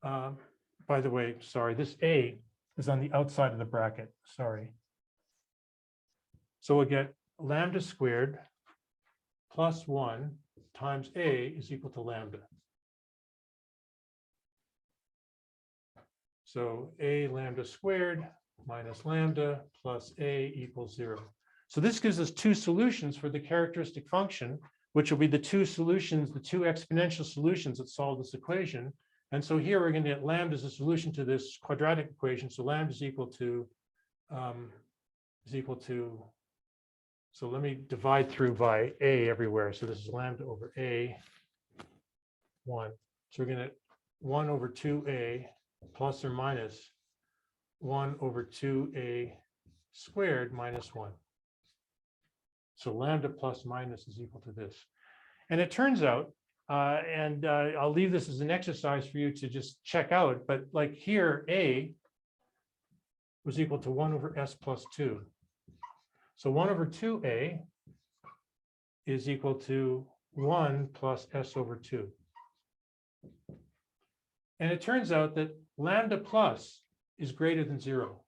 By the way, sorry, this a is on the outside of the bracket. Sorry. So we'll get lambda squared plus 1 times a is equal to lambda. So a lambda squared minus lambda plus a equals 0. So this gives us two solutions for the characteristic function, which will be the two solutions, the two exponential solutions that solve this equation. And so here we're going to get lambda as a solution to this quadratic equation. So lambda is equal to, so let me divide through by a everywhere. So this is lambda over a 1. So we're going to 1 over 2a plus or minus 1 over 2a squared minus 1. So lambda plus minus is equal to this. And it turns out, I'll leave this as an exercise for you to just check out, but like here, a was equal to 1 over s plus 2. So 1 over 2a is equal to 1 plus s over 2. And it turns out that lambda plus is greater than 0.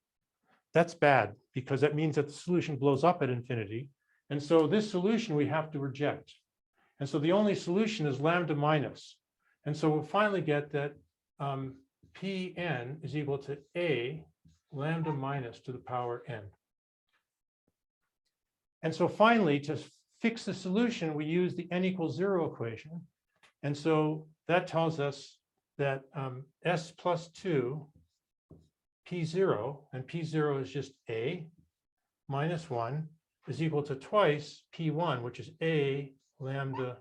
That's bad because that means that the solution blows up at infinity. And so this solution we have to reject. And so the only solution is lambda minus. And so we'll finally get that Pn is equal to a lambda minus to the power n. And so finally, to fix the solution, we use the n equals 0 equation. And so that tells us that s plus 2 p0, and p0 is just a minus 1, is equal to twice p1, which is a lambda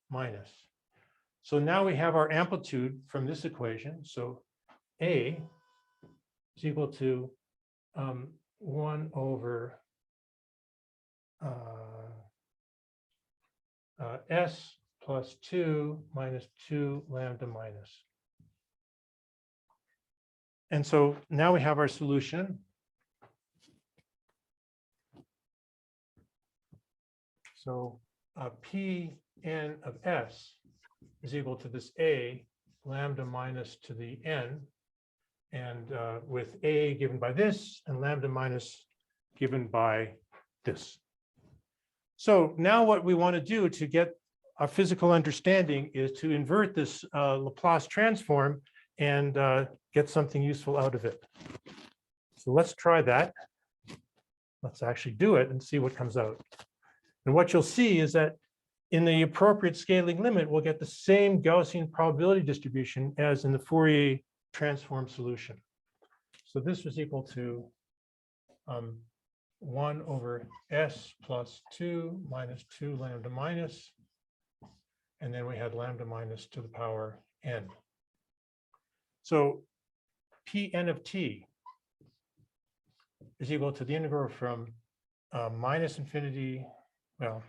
minus. So now we have our amplitude from this equation. So a is equal to 1 over s plus 2 minus 2 lambda minus. And so now we have our solution. So Pn of s is equal to this a lambda minus to the n, and with a given by this and lambda minus given by this. So now what we want to do to get our physical understanding is to invert this Laplace transform and get something useful out of it. So let's try that. Let's actually do it and see what comes out. And what you'll see is that in the appropriate scaling limit, we'll get the same Gaussian probability distribution as in the Fourier transform solution. So this was equal to 1 over s plus 2 minus 2 lambda minus. And then we had lambda minus to the power n. So Pn of t is equal to the integral from minus infinity, well,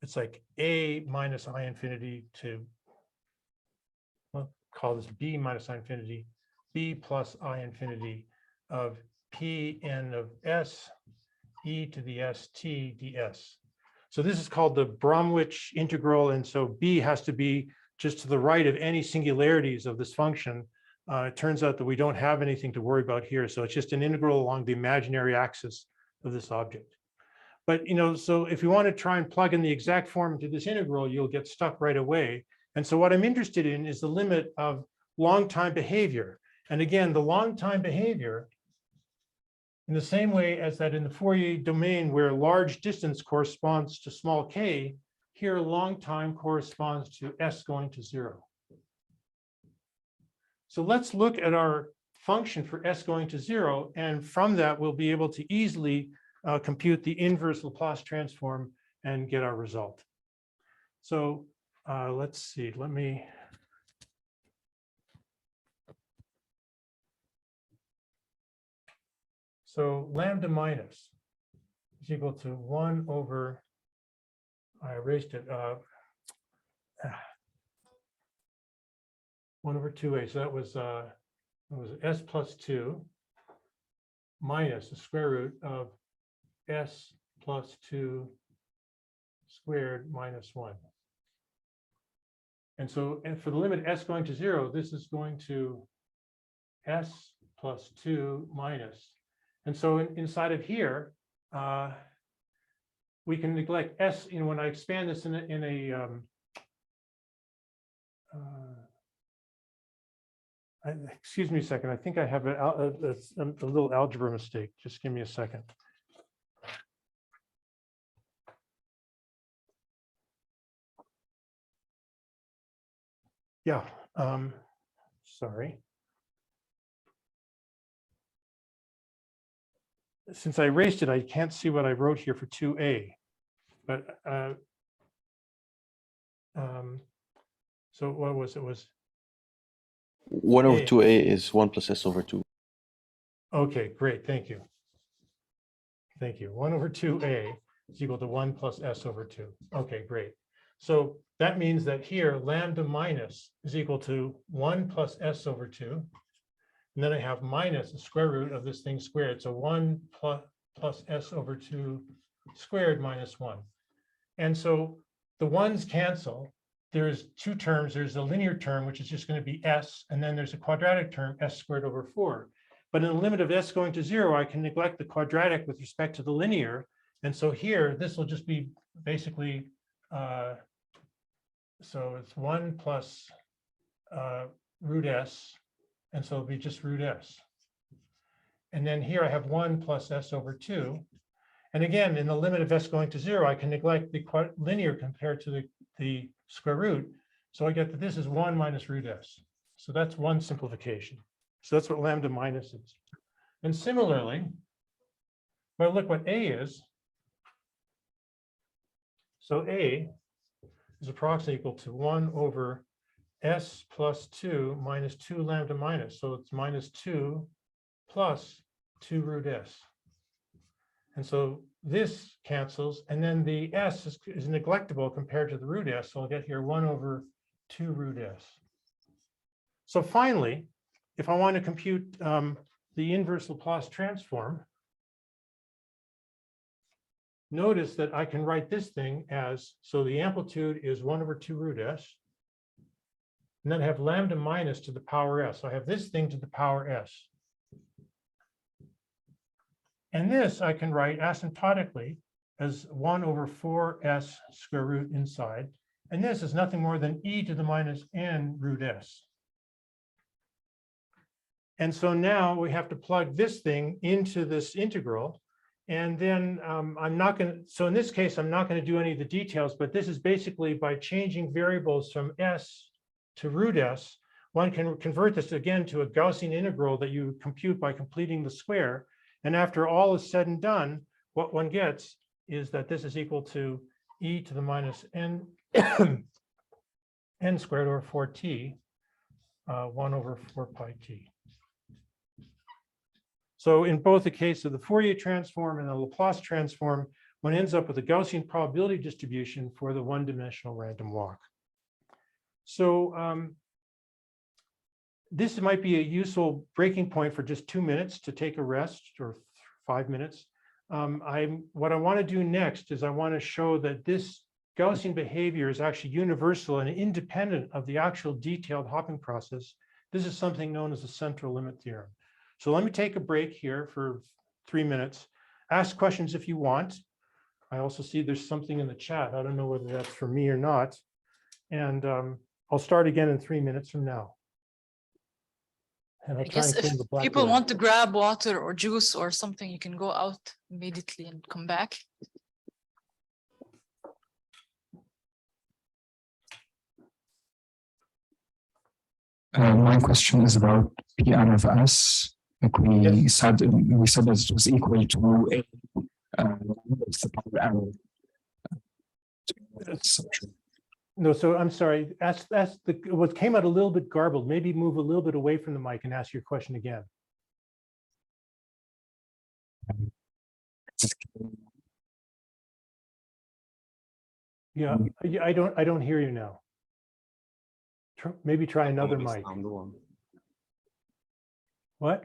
it's like a minus I infinity to, well, call this b minus I infinity, b plus I infinity of p n of s e to the st ds. So this is called the Bromwich integral, and so b has to be just to the right of any singularities of this function. It turns out that we don't have anything to worry about here, so it's just an integral along the imaginary axis of this object. But so if you want to try and plug in the exact form into this integral, you'll get stuck right away. And so what I'm interested in is the limit of long time behavior. And again, the long time behavior, in the same way as that in the Fourier domain where large distance corresponds to small k, here long time corresponds to s going to 0. So let's look at our function for s going to 0, and from that we'll be able to easily compute the inverse Laplace transform and get our result. So let's see, so lambda minus is equal to 1 over, I erased it, 1 over 2a, so that was s plus 2 minus the square root of s plus 2 squared minus 1. And so for the limit s going to 0, this is going to s plus 2 minus. And so inside of here, we can neglect s, when I expand this excuse me a second, I think I have a little algebra mistake. Just give me a second. Yeah, sorry. Since I erased it, I can't see what I wrote here for 2a. But so what was it? Was 1 over 2a is 1 plus s over 2. Okay, great. Thank you. Thank you. 1 over 2a is equal to 1 plus s over 2. Okay, great. So that means that here lambda minus is equal to 1 plus s over 2. And then I have minus the square root of this thing squared. So 1 plus s over 2 squared minus 1. And so the ones cancel. There's two terms. There's a linear term, which is just going to be s, and then there's a quadratic term, s squared over 4. But in the limit of s going to 0, I can neglect the quadratic with respect to the linear. And so here, this will just be basically, so it's 1 plus root s, and so it'll be just root s. And then here I have 1 plus s over 2. And again, in the limit of s going to 0, I can neglect the linear compared to the square root. So I get that this is 1 minus root s. So that's one simplification. So that's what lambda minus is. And similarly, well, look what a is. So a is approximately equal to 1 over s plus 2 minus 2 lambda minus. So it's minus 2 plus 2 root s. And so this cancels, and then the s is neglectable compared to the root s. So I'll get here 1 over 2 root s. So finally, if I want to compute the inverse Laplace transform, notice that I can write this thing as, so the amplitude is 1 over 2 root s, and then I have lambda minus to the power s. So I have this thing to the power s. And this I can write asymptotically as 1 over 4s square root inside. And this is nothing more than e to the minus n root s. And so now we have to plug this thing into this integral. And then I'm not going to, so in this case, I'm not going to do any of the details, but this is basically by changing variables from s to root s, one can convert this again to a Gaussian integral that you compute by completing the square. And after all is said and done, what one gets is that this is equal to e to the minus n, n squared over 4t, 1 over 4 pi t. So in both the case of the Fourier transform and the Laplace transform, one ends up with a Gaussian probability distribution for the one-dimensional random walk. So this might be a useful breaking point for just 2 minutes to take a rest, or 5 minutes. What I want to do next is I want to show that this Gaussian behavior is actually universal and independent of the actual detailed hopping process. This is something known as the central limit theorem. So let me take a break here for 3 minutes. Ask questions if you want. I also see there's something in the chat. I don't know whether that's for me or not. And I'll start again in 3 minutes from now. And I'll I try guess and if close the people Blackboard. want to grab water or juice or something, you can go out immediately and come back. My question is about Pn of S. Like we said that it was equal to a what's the power error. That's so true. No, so I'm sorry. That's what came out a little bit garbled. Maybe move a little bit away from the mic and ask your question again. Yeah, I don't hear you now. Maybe try another mic. What?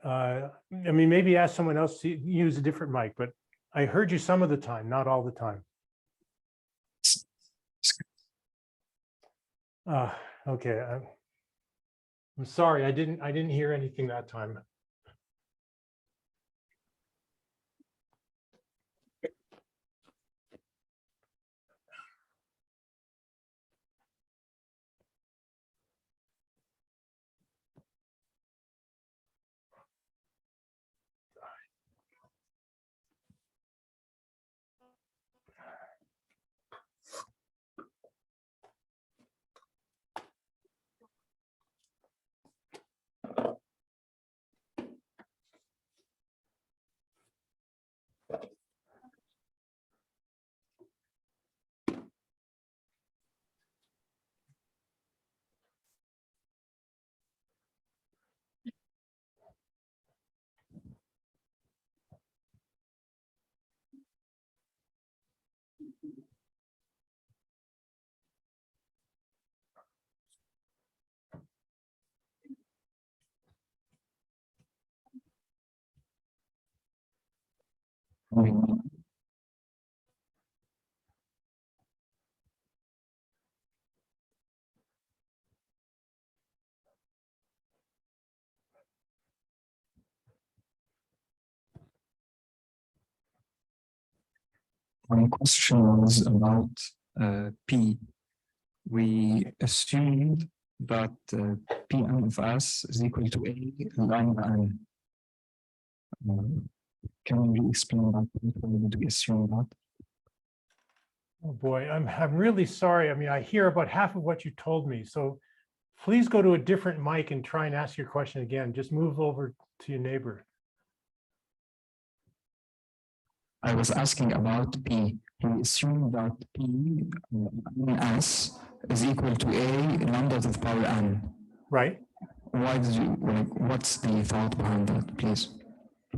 I mean, maybe ask someone else to use a different mic, but I heard you some of the time, not all the time. Okay. I'm sorry. I didn't hear anything that time. My question was about P. We assumed that Pn of S is equal to A lambda n. Can you explain that? Why did we assume that? Oh boy, I'm really sorry. I mean, I hear about half of what you told me. So please go to a different mic and try and ask your question again. Just move over to your neighbor. I was asking about P. We assumed that P in S is equal to A lambda to the power n. Right. Why did you, like, what's the thought behind that, please?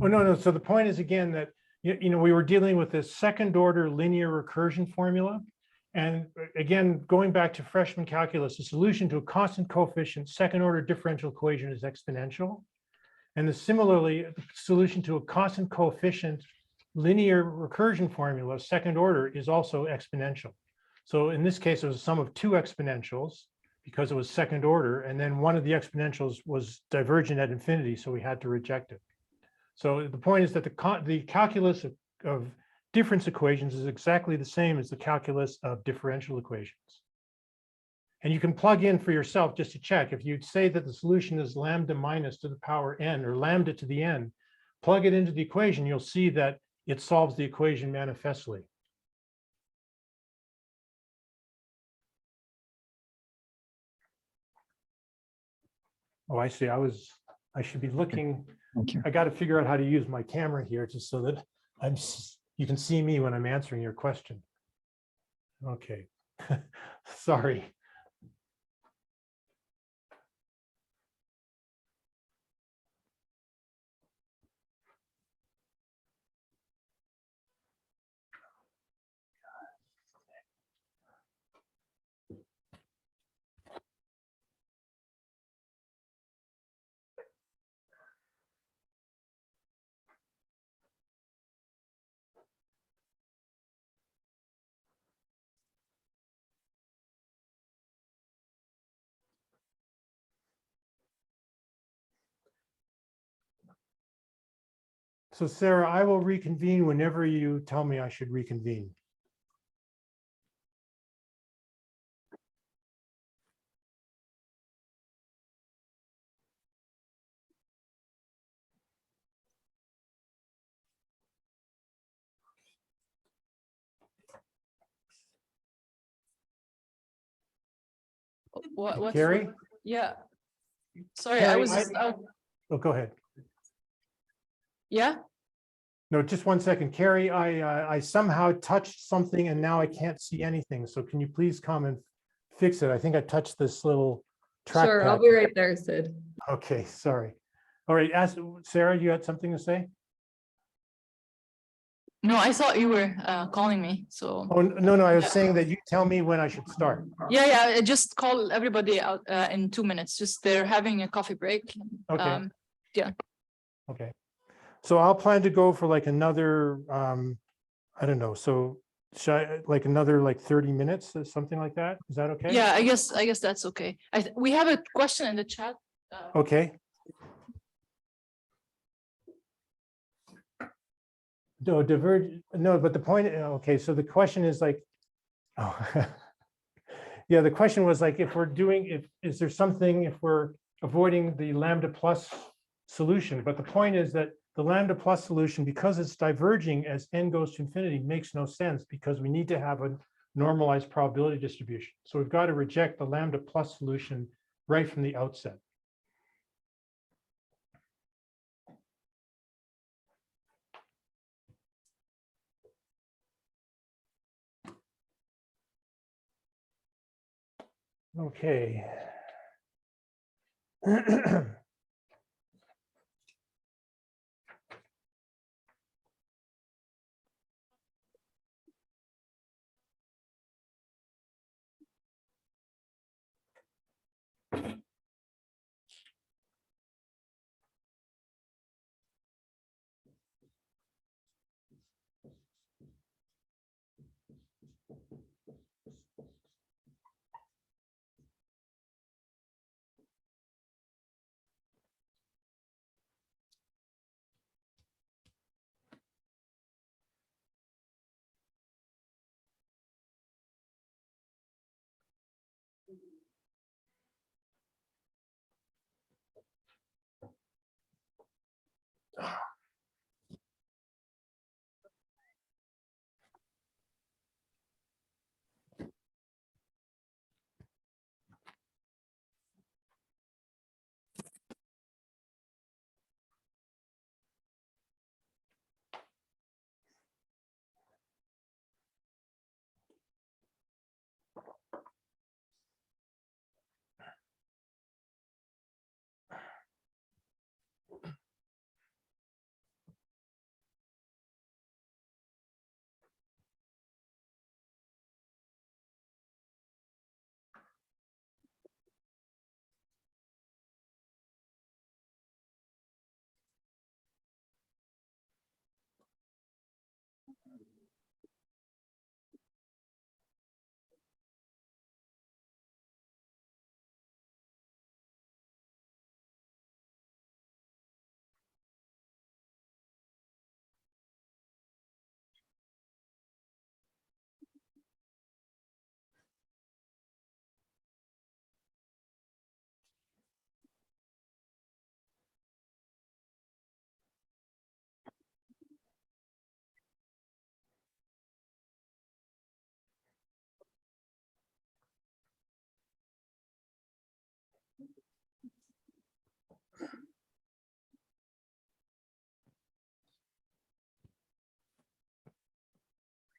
Oh, no. So the point is, again, that, you know, we were dealing with this second order linear recursion formula. And again, going back to freshman calculus, the solution to a constant coefficient second order differential equation is exponential. And similarly, the solution to a constant coefficient linear recursion formula, second order, is also exponential. So in this case, it was a sum of two exponentials because it was second order. And then one of the exponentials was divergent at infinity, so we had to reject it. So the point is that the calculus of difference equations is exactly the same as the calculus of differential equations. And you can plug in for yourself just to check. If you'd say that the solution is lambda minus to the power n, or lambda to the n, plug it into the equation, you'll see that it solves the equation manifestly. Oh, I see. I should be looking. I got to figure out how to use my camera here just so that you can see me when I'm answering your question. Okay. Sorry. So Sarah, I will reconvene whenever you tell me I should reconvene. What? Gary? Yeah. Sorry, I Carrie, was just out. Oh, go ahead. Yeah. No, just one second. Carrie, I somehow touched something and now I can't see anything. So can you please come and fix it? I think I touched this little Sure, I'll trackpad. be right there, Sid. Okay, sorry. All right, Sarah, you had something to say? No, I thought you were calling me. So Oh, no, I was Yeah. saying that you tell me when I should start. yeah, I just call everybody out in 2 minutes. Just they're having a coffee break. Okay. Okay. So I'll plan to go for like another, I don't know. So should I like another like 30 minutes or something like that? Is that okay? Yeah, I guess that's okay. We have a question in the chat. Okay. No, no, but the point, okay, so the question is like, oh, yeah, the question was like, if we're doing, is there something, if we're avoiding the lambda plus solution, but the point is that the lambda plus solution, because it's diverging as n goes to infinity, makes no sense because we need to have a normalized probability distribution. So we've got to reject the lambda plus solution right from the outset. Okay.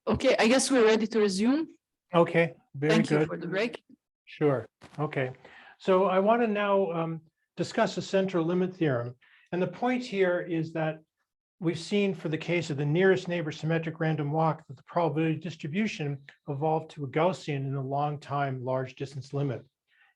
Okay, I guess we're ready to resume. Okay, very Thank you good. for the break. Sure. Okay. So I want to now discuss the central limit theorem. And the point here is that we've seen for the case of the nearest neighbor symmetric random walk that the probability distribution evolved to a Gaussian in a long time large distance limit.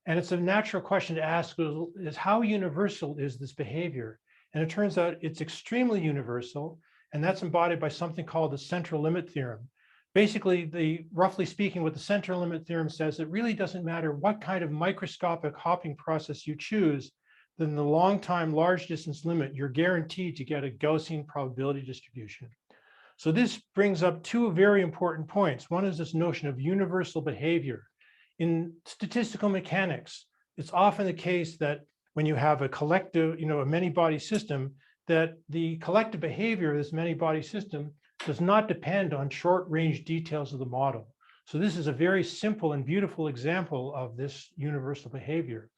And it's a natural question to ask is how universal is this behavior? And it turns out it's extremely universal. And that's embodied by something called the central limit theorem. Basically, roughly speaking, what the central limit theorem says, it really doesn't matter what kind of microscopic hopping process you choose. then the long time large distance limit, you're guaranteed to get a Gaussian probability distribution. So this brings up two very important points. One is this notion of universal behavior. In statistical mechanics, it's often the case that when you have a collective, a many-body system, that the collective behavior of this many-body system does not depend on short-range details of the model. So this is a very simple and beautiful example of this universal behavior.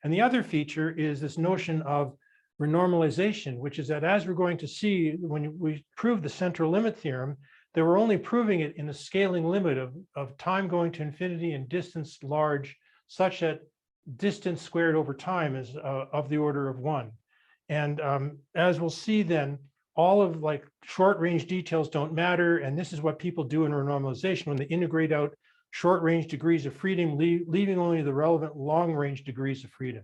And the other feature is this notion of renormalization, which is that, as we're going to see when we prove the central limit theorem, that we're only proving it in a scaling limit of time going to infinity and distance large, such that distance squared over time is of the order of 1. And as we'll see then, all of short range details don't matter. And this is what people do in renormalization when they integrate out short range degrees of freedom, leaving only the relevant long range degrees of freedom.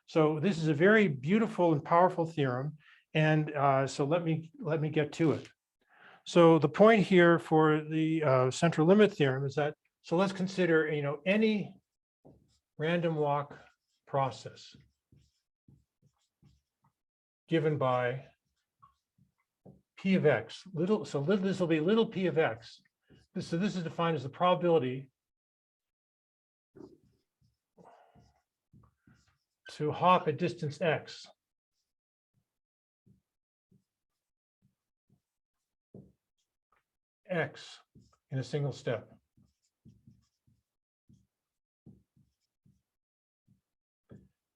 So this is a very beautiful and powerful theorem. And so let me get to it. So the point here for the central limit theorem is that, so let's consider, any random walk process given by P of X, this will be little P of X. So this is defined as the probability to hop at distance X. X in a single step.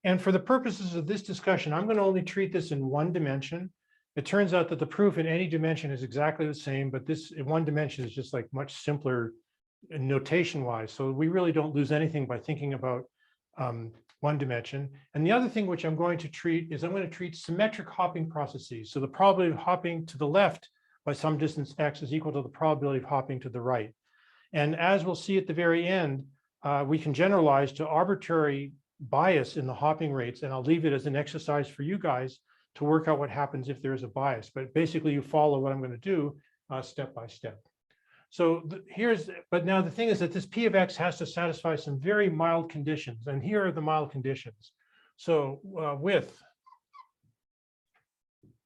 And for the purposes of this discussion, I'm going to only treat this in one dimension. It turns out that the proof in any dimension is exactly the same, but this in one dimension is just much simpler notation wise. So we really don't lose anything by thinking about one dimension. And the other thing which I'm going to treat is I'm going to treat symmetric hopping processes. So the probability of hopping to the left by some distance X is equal to the probability of hopping to the right. And as we'll see at the very end, we can generalize to arbitrary bias in the hopping rates. And I'll leave it as an exercise for you guys to work out what happens if there is a bias. But basically you follow what I'm going to do step by step. So but now the thing is that this P of X has to satisfy some very mild conditions. And here are the mild conditions. So with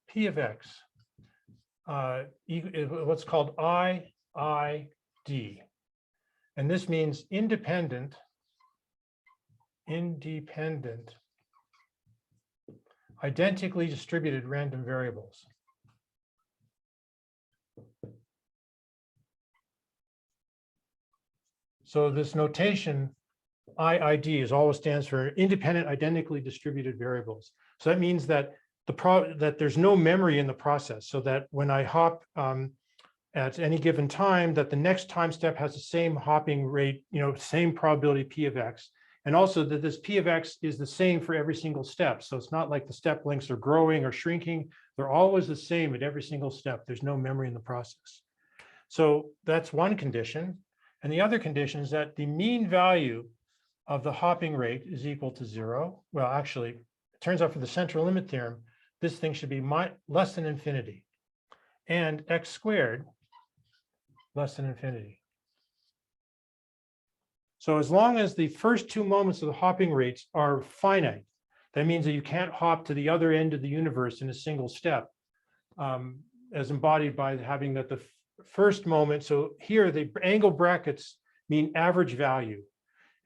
P of X, what's called IID. And this means independent, identically distributed random variables. So this notation, IID, always stands for independent, identically distributed variables. So that means that that there's no memory in the process, so that when I hop at any given time, that the next time step has the same hopping rate, same probability P of X. And also that this P of X is the same for every single step. So it's not like the step lengths are growing or shrinking. They're always the same at every single step. There's no memory in the process. So that's one condition. And the other condition is that the mean value of the hopping rate is equal to 0. Well, actually, it turns out for the central limit theorem, this thing should be less than infinity. And X squared less than infinity. So as long as the first two moments of the hopping rates are finite, that means that you can't hop to the other end of the universe in a single step, as embodied by having that the first moment. So here the angle brackets mean average value.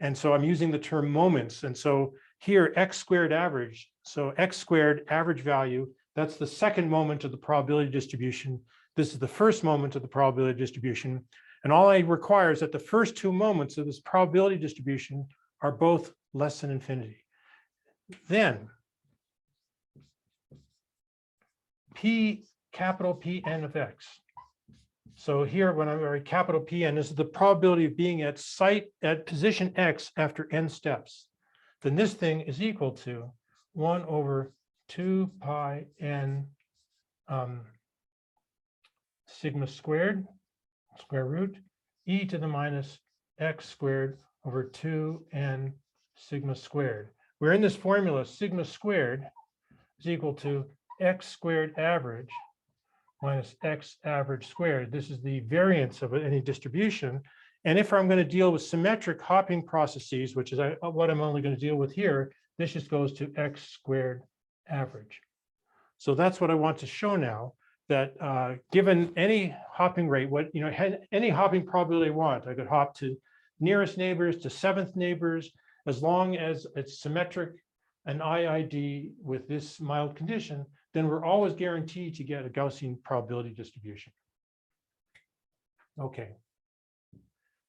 And so I'm using the term moments. And so here X squared average. So X squared average value, that's the second moment of the probability distribution. This is the first moment of the probability distribution. And all I require is that the first two moments of this probability distribution are both less than infinity. Then capital Pn of X. So here, when I'm writing capital Pn, this is the probability of being at position X after n steps. Then this thing is equal to 1 over 2 pi n sigma squared, square root, e to the minus x squared over 2n sigma squared. We're in this formula, sigma squared is equal to x squared average minus x average squared. This is the variance of any distribution. And if I'm going to deal with symmetric hopping processes, which is what I'm only going to deal with here, This just goes to x squared average. So that's what I want to show now, that given any hopping rate, any hopping probability I want, I could hop to nearest neighbors, to seventh neighbors, as long as it's symmetric and IID with this mild condition, then we're always guaranteed to get a Gaussian probability distribution. Okay.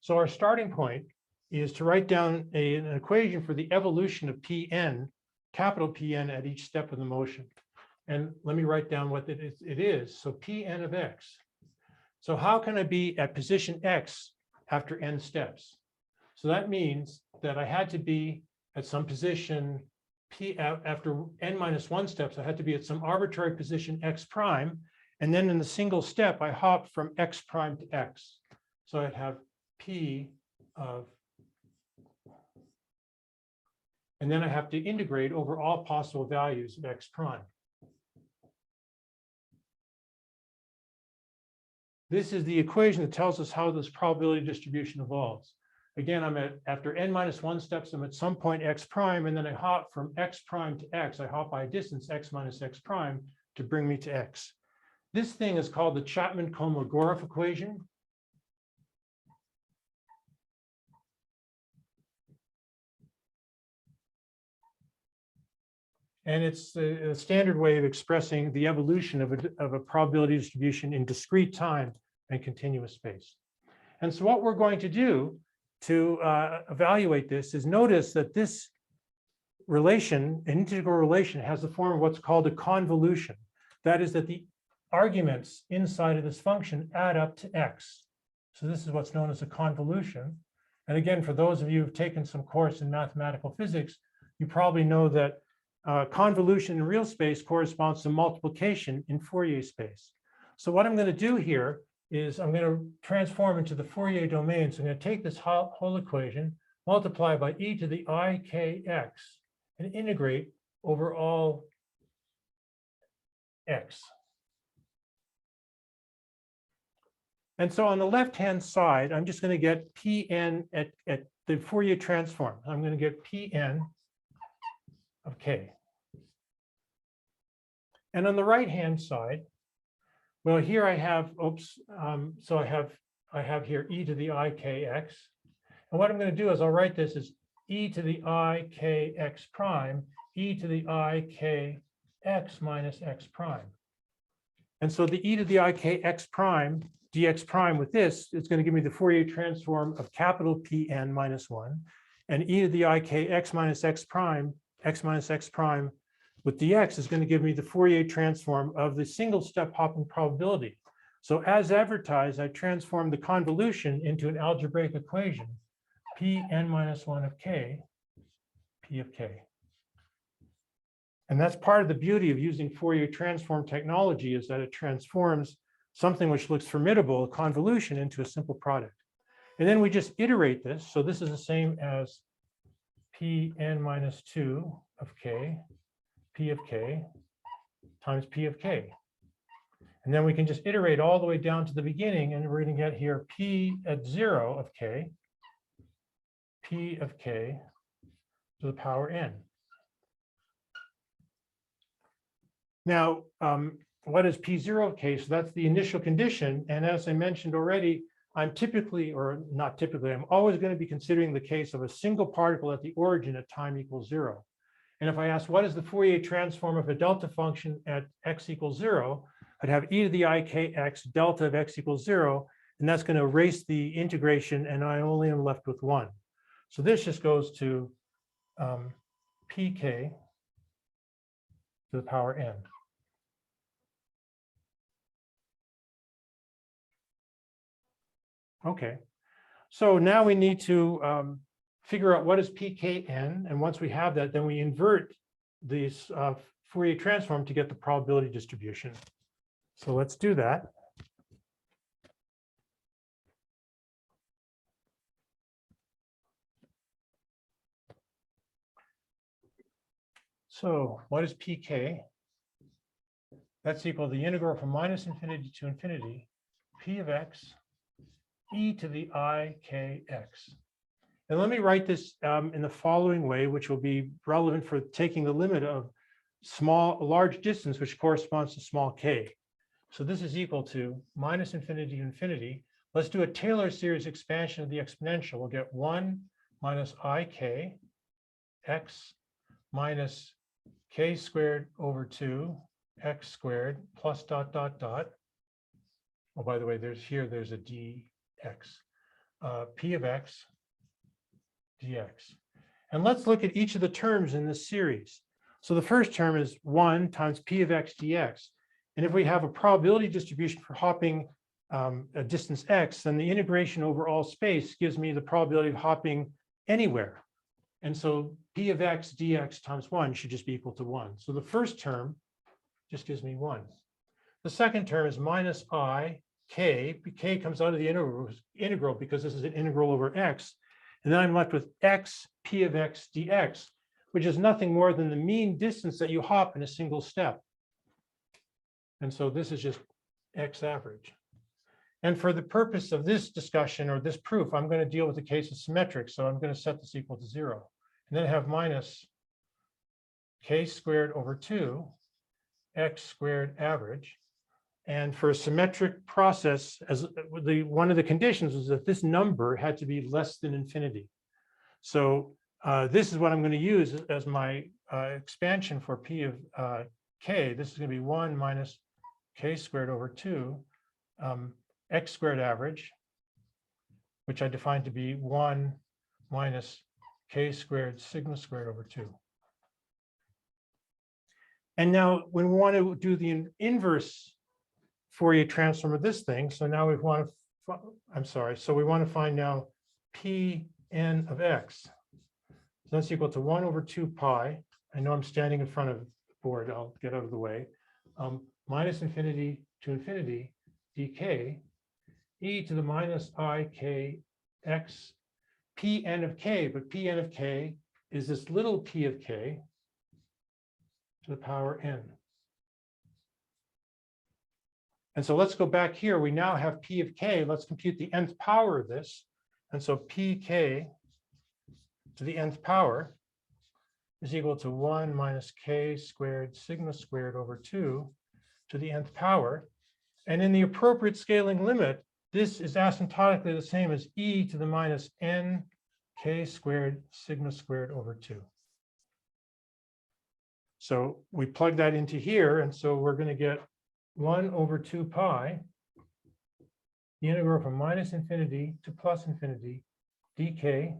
So our starting point is to write down an equation for the evolution of Pn, capital Pn at each step of the motion. And let me write down what it is. So Pn of x. So how can I be at position x after n steps? So that means that I had to be at some position P after n minus 1 steps, I had to be at some arbitrary position x prime. And then in the single step, I hop from x prime to x. So I'd have P of, and then I have to integrate over all possible values of x prime. This is the equation that tells us how this probability distribution evolves. Again, after n minus 1 steps, I'm at some point x prime, and then I hop from x prime to x. I hop by a distance x minus x prime to bring me to x. This thing is called the Chapman-Kolmogorov equation. And it's a standard way of expressing the evolution of a probability distribution in discrete time and continuous space. And so what we're going to do to evaluate this is notice that this relation, an integral relation, has the form of what's called a convolution. That is that the arguments inside of this function add up to x. So this is what's known as a convolution. And again, for those of you who've taken some course in mathematical physics, you probably know that convolution in real space corresponds to multiplication in Fourier space. So what I'm going to do here is I'm going to transform into the Fourier domain. So I'm going to take this whole equation, multiply by e to the I k x, and integrate over all x. And so on the left-hand side, I'm just going to get Pn at the Fourier transform. I'm going to get Pn of k. And on the right-hand side, well, here I have, so I have here e to the I k x. And what I'm going to do is I'll write this as e to the I k x prime, e to the I k x minus x prime. And so the e to the I k x prime dx prime with this is going to give me the Fourier transform of capital Pn minus 1, and e to the I k x minus x prime, x minus x prime with dx is going to give me the Fourier transform of the single step hopping probability. So as advertised, I transform the convolution into an algebraic equation, Pn minus 1 of k, P of k. And that's part of the beauty of using Fourier transform technology, is that it transforms something which looks formidable, a convolution, into a simple product. And then we just iterate this. So this is the same as Pn minus 2 of k, P of k, times P of k. And then we can just iterate all the way down to the beginning, and we're going to get here P at 0 of k, P of k to the power n. Now, what is P0 of k? So that's the initial condition. And as I mentioned already, I'm typically, or not typically, I'm always going to be considering the case of a single particle at the origin at time equals 0. And if I ask what is the Fourier transform of a delta function at x equals 0, I'd have e to the I k x delta of x equals 0, and that's going to erase the integration, and I only am left with 1. So this just goes to pk to the power n. Okay, so now we need to figure out what is pkn, and once we have that, then we invert this Fourier transform to get the probability distribution. So let's do that. So what is pk? That's equal to the integral from minus infinity to infinity, p of x, e to the I k x. And let me write this in the following way, which will be relevant for taking the limit of large distance, which corresponds to small k. So this is equal to minus infinity to infinity. Let's do a Taylor series expansion of the exponential. We'll get 1 minus ik x minus k squared over 2 x squared plus dot dot dot. Oh, by the way, there's a dx, p of x dx. And let's look at each of the terms in this series. So the first term is 1 times p of x dx. And if we have a probability distribution for hopping a distance x, then the integration over all space gives me the probability of hopping anywhere. And so p of x dx times 1 should just be equal to 1. So the first term just gives me 1. The second term is minus I k. K comes out of the integral because this is an integral over x. And then I'm left with x p of x dx, which is nothing more than the mean distance that you hop in a single step. And so this is just x average. And for the purpose of this discussion or this proof, I'm going to deal with the case of symmetric. So I'm going to set this equal to 0. And then I have minus k squared over 2 x squared average. And for a symmetric process, one of the conditions was that this number had to be less than infinity. So this is what I'm going to use as my expansion for p of k. This is going to be 1 minus k squared over 2 x squared average, which I define to be 1 minus k squared sigma squared over 2. And now when we want to do the inverse Fourier transform of this thing, so now we want to, so we want to find now Pn of x. So that's equal to 1 over 2 pi. I know I'm standing in front of the board. I'll get out of the way. Minus infinity to infinity dk e to the minus I k x Pn of k, but Pn of k is this little p of k to the power n. And so let's go back here. We now have p of k. Let's compute the nth power of this. And so pk to the nth power is equal to 1 minus k squared sigma squared over 2 to the nth power. And in the appropriate scaling limit, this is asymptotically the same as e to the minus n k squared sigma squared over 2. So we plug that into here. And so we're going to get 1 over 2 pi, the integral from minus infinity to plus infinity, dk,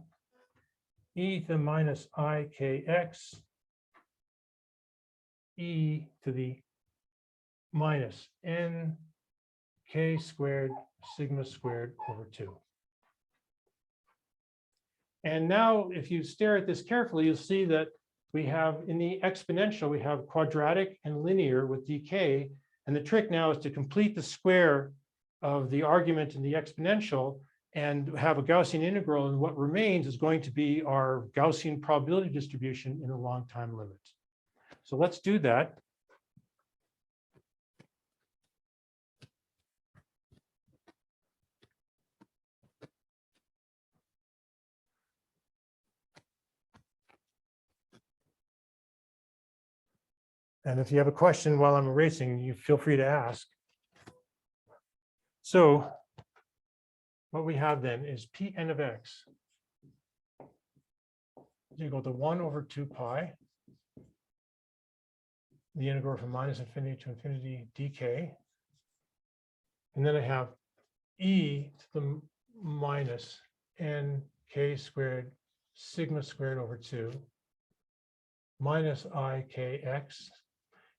e to the minus I kx, e to the minus n k squared sigma squared over 2. And now if you stare at this carefully, you'll see that we have in the exponential, we have quadratic and linear with dk. And the trick now is to complete the square of the argument in the exponential and have a Gaussian integral. And what remains is going to be our Gaussian probability distribution in a long time limit. So let's do that. And if you have a question while I'm erasing, you feel free to ask. So what we have then is Pn of x is equal to 1 over 2 pi, the integral from minus infinity to infinity dk. And then I have e to the minus n k squared sigma squared over 2 minus I kx.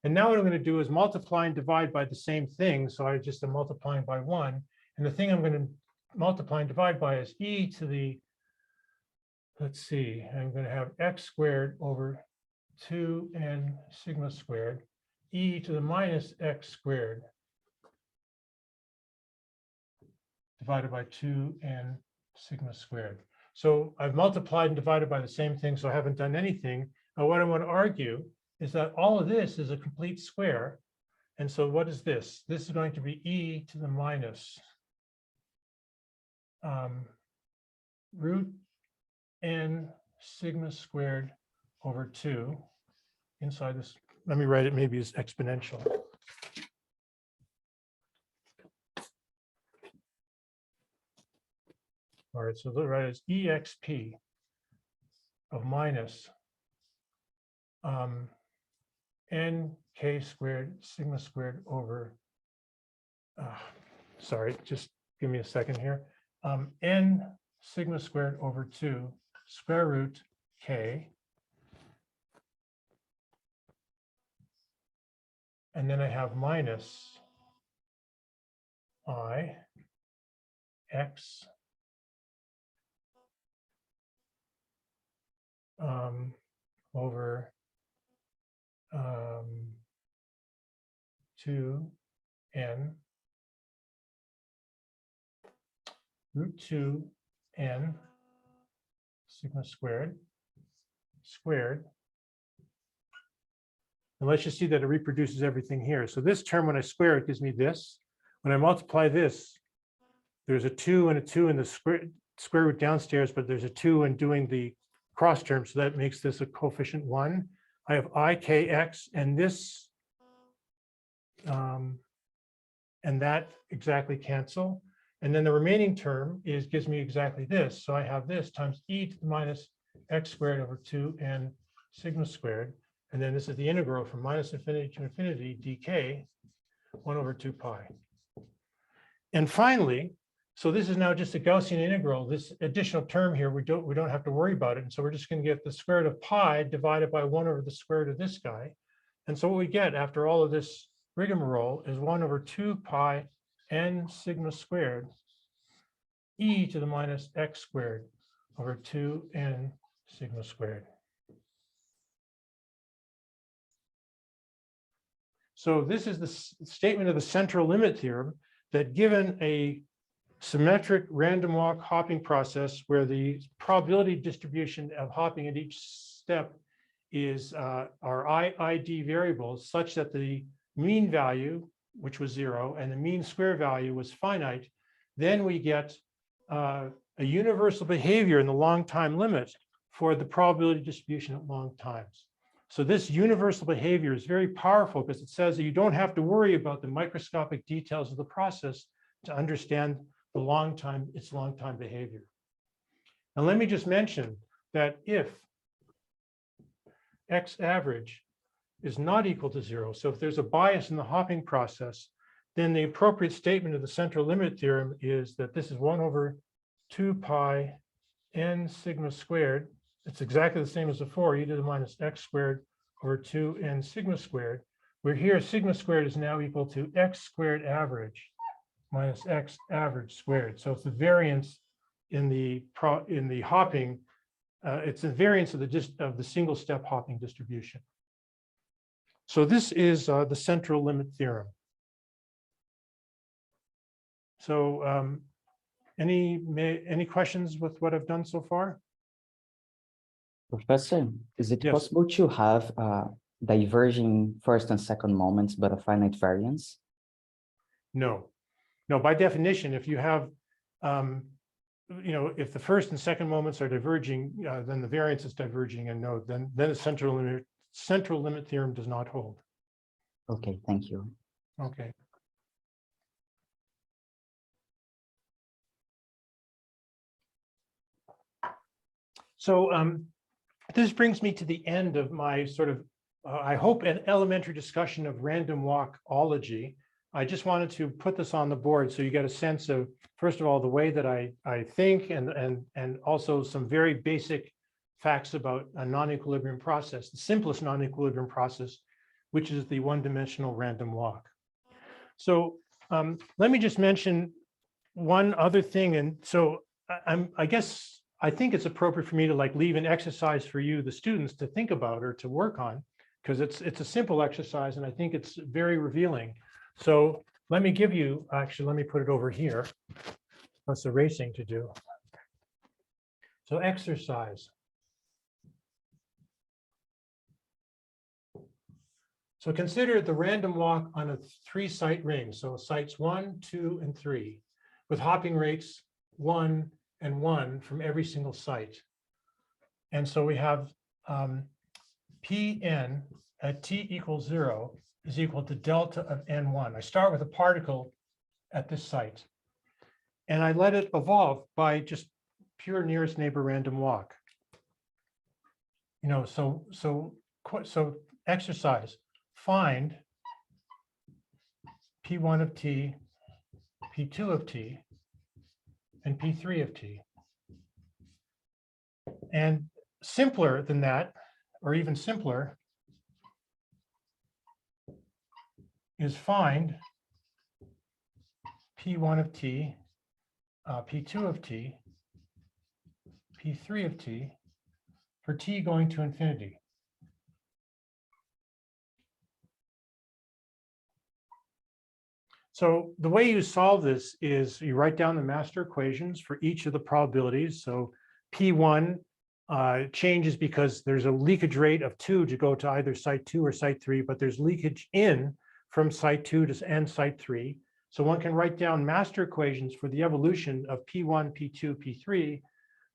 And now what I'm going to do is multiply and divide by the same thing. So I just am multiplying by 1. And the thing I'm going to multiply and divide by is e to the, let's see, I'm going to have x squared over 2n sigma squared, e to the minus x squared divided by 2n sigma squared. So I've multiplied and divided by the same thing, so I haven't done anything. Now what I want to argue is that all of this is a complete square. And so what is this? This is going to be e to the minus root n sigma squared over 2 inside this. Let me write it maybe as exponential. All right, so write it as exp of minus nk squared sigma squared over, sorry, just give me a second here. N sigma squared over 2 square root k. And then I have minus I x over 2n root 2n sigma squared. And let's just see that it reproduces everything here. So this term, when I square it, gives me this. When I multiply this, there's a 2 and a 2 in the square root downstairs, but there's a 2 in doing the cross term. So that makes this a coefficient 1. I have ikx and this and that exactly cancel. And then the remaining term gives me exactly this. So I have this times e to the minus x squared over 2n sigma squared. And then this is the integral from minus infinity to infinity dk 1 over 2 pi. And finally, so this is now just a Gaussian integral. This additional term here, we don't have to worry about it. And so we're just going to get the square root of pi divided by 1 over the square root of this guy. And so what we get after all of this rigmarole is 1 over 2 pi n sigma squared e to the minus x squared over 2n sigma squared. So this is the statement of the central limit theorem, that given a symmetric random walk hopping process where the probability distribution of hopping at each step is our IID variables, such that the mean value, which was 0, and the mean square value was finite, then we get a universal behavior in the long time limit for the probability distribution at long times. So this universal behavior is very powerful because it says that you don't have to worry about the microscopic details of the process to understand the its long time behavior. And let me just mention that if x average is not equal to 0, so if there's a bias in the hopping process, then the appropriate statement of the central limit theorem is that this is 1 over 2 pi n sigma squared. It's exactly the same as before, e to the minus x squared over 2n sigma squared, where here sigma squared is now equal to x squared average minus x average squared. So it's the variance in the hopping, it's the variance of the single step hopping distribution. So this is the central limit theorem. So any questions with what I've done so far? Professor, is it Yes. possible to have diverging first and second moments, but a finite variance? No. No, by definition, if you have, if the first and second moments are diverging, then the variance is diverging, and no, then the central limit theorem does not hold. Okay, thank you. Okay. So this brings me to the end of my sort of, I hope, an elementary discussion of random walkology. I just wanted to put this on the board so you get a sense of, first of all, the way that I think, and also some very basic facts about a non-equilibrium process, the simplest non-equilibrium process, which is the one-dimensional random walk. So let me just mention one other thing. And so I think it's appropriate for me to leave an exercise for you, the students, to think about or to work on, because it's a simple exercise and I think it's very revealing. So let me give you, actually, let me put it over here. That's erasing to do. So exercise. So consider the random walk on a 3-site ring. So sites 1, 2, and 3, with hopping rates 1 and 1 from every single site. And so we have Pn at t equals 0 is equal to delta of n1. I start with a particle at this site, and I let it evolve by just pure nearest neighbor random walk. You know, so exercise, find P1 of t, P2 of t, and P3 of t. And simpler than that, or even simpler, is find P1 of t, P2 of t, P3 of t for t going to infinity. So the way you solve this is you write down the master equations for each of the probabilities. So P1 changes because there's a leakage rate of 2 to go to either site 2 or site 3, but there's leakage in from site 2 to and site 3. So one can write down master equations for the evolution of P1, P2, P3.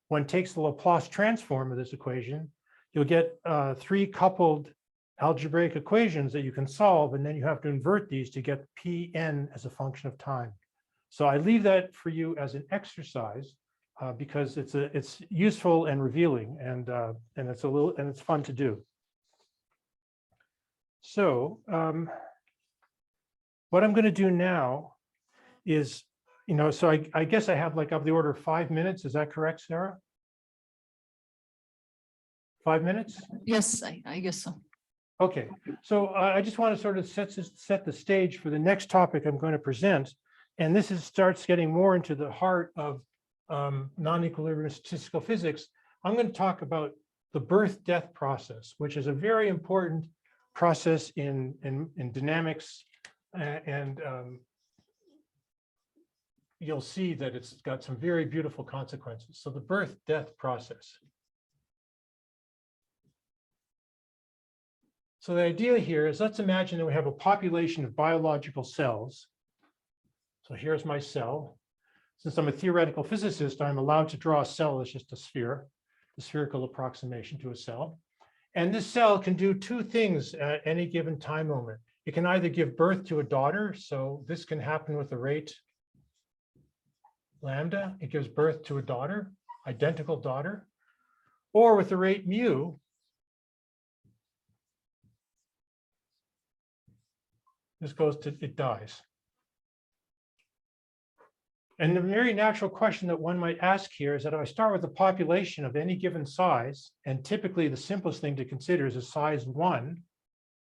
One takes the Laplace transform of this equation, you'll get 3 coupled algebraic equations that you can solve, and then you have to invert these to get Pn as a function of time. So I leave that for you as an exercise because it's useful and revealing, and it's fun to do. So what I'm going to do now is, you know, so I guess I have like of the order of 5 minutes. Is that correct, Sarah? 5 minutes? Yes, I guess so. Okay, so I just want to sort of set the stage for the next topic I'm going to present. And this starts getting more into the heart of non-equilibrium statistical physics. I'm going to talk about the birth-death process, which is a very important process in dynamics. And you'll see that it's got some very beautiful consequences. So the birth-death process. So the idea here is, let's imagine that we have a population of biological cells. So here's my cell. Since I'm a theoretical physicist, I'm allowed to draw a cell as just a sphere, the spherical approximation to a cell. And this cell can do 2 things at any given time moment. It can either give birth to a daughter, so this can happen with the rate lambda. It gives birth to a daughter, identical daughter, or with the rate mu, this goes to, it dies. And the very natural question that one might ask here is that if I start with a population of any given size, and typically the simplest thing to consider is a size 1,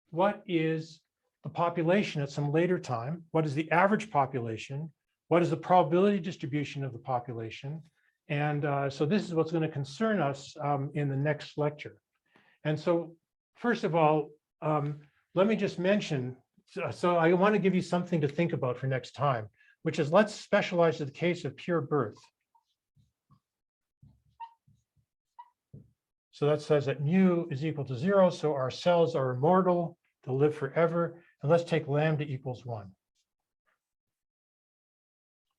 what is the population at some later time? What is the average population? What is the probability distribution of the population? And so this is what's going to concern us in the next lecture. And so, first of all, let me just mention, so I want to give you something to think about for next time, which is, let's specialize in the case of pure birth. So that says that mu is equal to 0, so our cells are immortal, they'll live forever, and let's take lambda equals 1.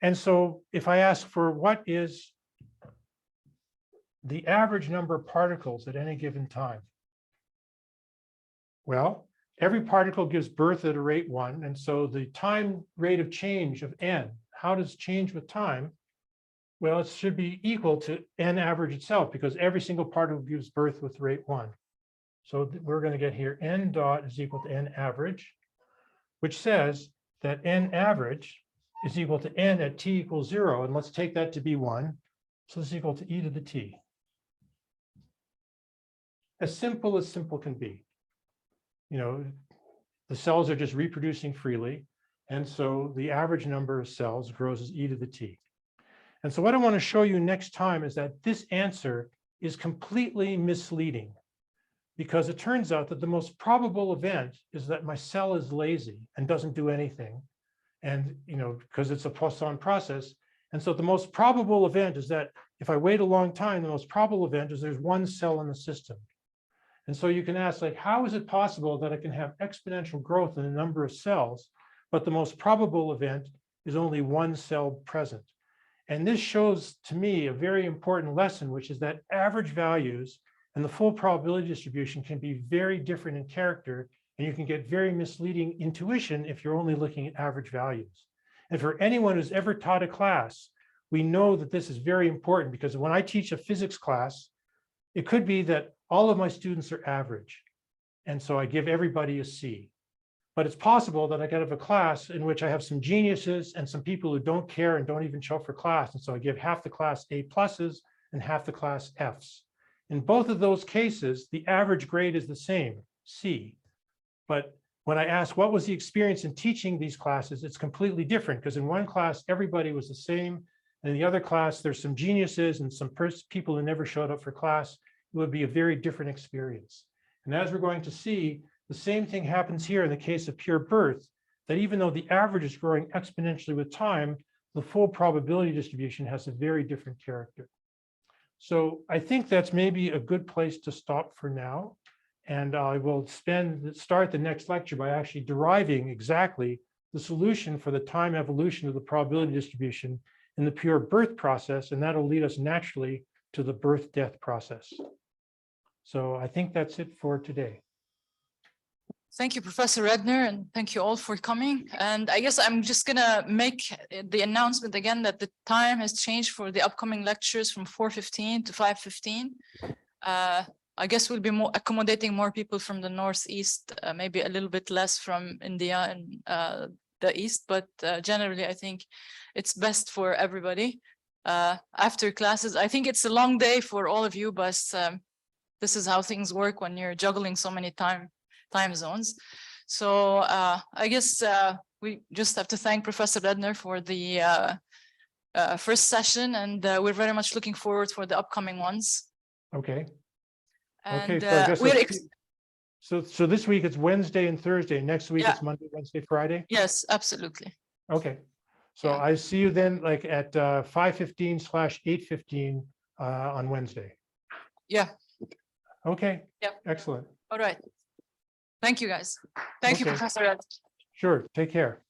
And so if I ask for what is the average number of particles at any given time, well, every particle gives birth at a rate 1, and so the time rate of change of n, how does it change with time? Well, it should be equal to n average itself, because every single particle gives birth with rate 1. So we're going to get here n dot is equal to n average, which says that n average is equal to n at t equals 0, and let's take that to be 1. So this is equal to e to the t. As simple can be. You know, the cells are just reproducing freely, and so the average number of cells grows as e to the t. And so what I want to show you next time is that this answer is completely misleading, because it turns out that the most probable event is that my cell is lazy and doesn't do anything, and you know, because it's a Poisson process. And so the most probable event is that if I wait a long time, the most probable event is there's 1 cell in the system. And so you can ask, like, how is it possible that I can have exponential growth in the number of cells, but the most probable event is only 1 cell present? And this shows to me a very important lesson, which is that average values And the full probability distribution can be very different in character, and you can get very misleading intuition if you're only looking at average values. And for anyone who's ever taught a class, we know that this is very important, because when I teach a physics class, it could be that all of my students are average. And so I give everybody a C. But it's possible that I could have a class in which I have some geniuses and some people who don't care and don't even show up for class. And so I give half the class A pluses and half the class Fs. In both of those cases, the average grade is the same, C. But when I ask what was the experience in teaching these classes, it's completely different, because in one class, everybody was the same. And in the other class, there's some geniuses and some people who never showed up for class. It would be a very different experience. And as we're going to see, the same thing happens here in the case of pure birth, that even though the average is growing exponentially with time, the full probability distribution has a very different character. So I think that's maybe a good place to stop for now. And I will start the next lecture by actually deriving exactly the solution for the time evolution of the probability distribution in the pure birth process, and that'll lead us naturally to the birth-death process. So I think that's it for today. Thank you, Professor Redner, and thank you all for coming. And I guess I'm just gonna make the announcement again that the time has changed for the upcoming lectures from 4:15 to 5:15. I guess we'll be accommodating more people from the Northeast, maybe a little bit less from India and the East, but generally I think it's best for everybody. After classes, I think it's a long day for all of you, but this is how things work when you're juggling so many time zones. So I guess we just have to thank Professor Redner for the first session, and we're very much looking forward for the upcoming ones. Okay. And Okay, so I guess we're so this week it's Wednesday and Thursday. Next week Yeah. it's Monday, Wednesday, Friday. yes, absolutely. Okay. So Yeah. I see you then like at 5:15/8:15 on Wednesday. Yeah. Okay. Yeah. Excellent. All right. Thank you, guys. Thank you, Okay. Professor Redner. Sure. Take care.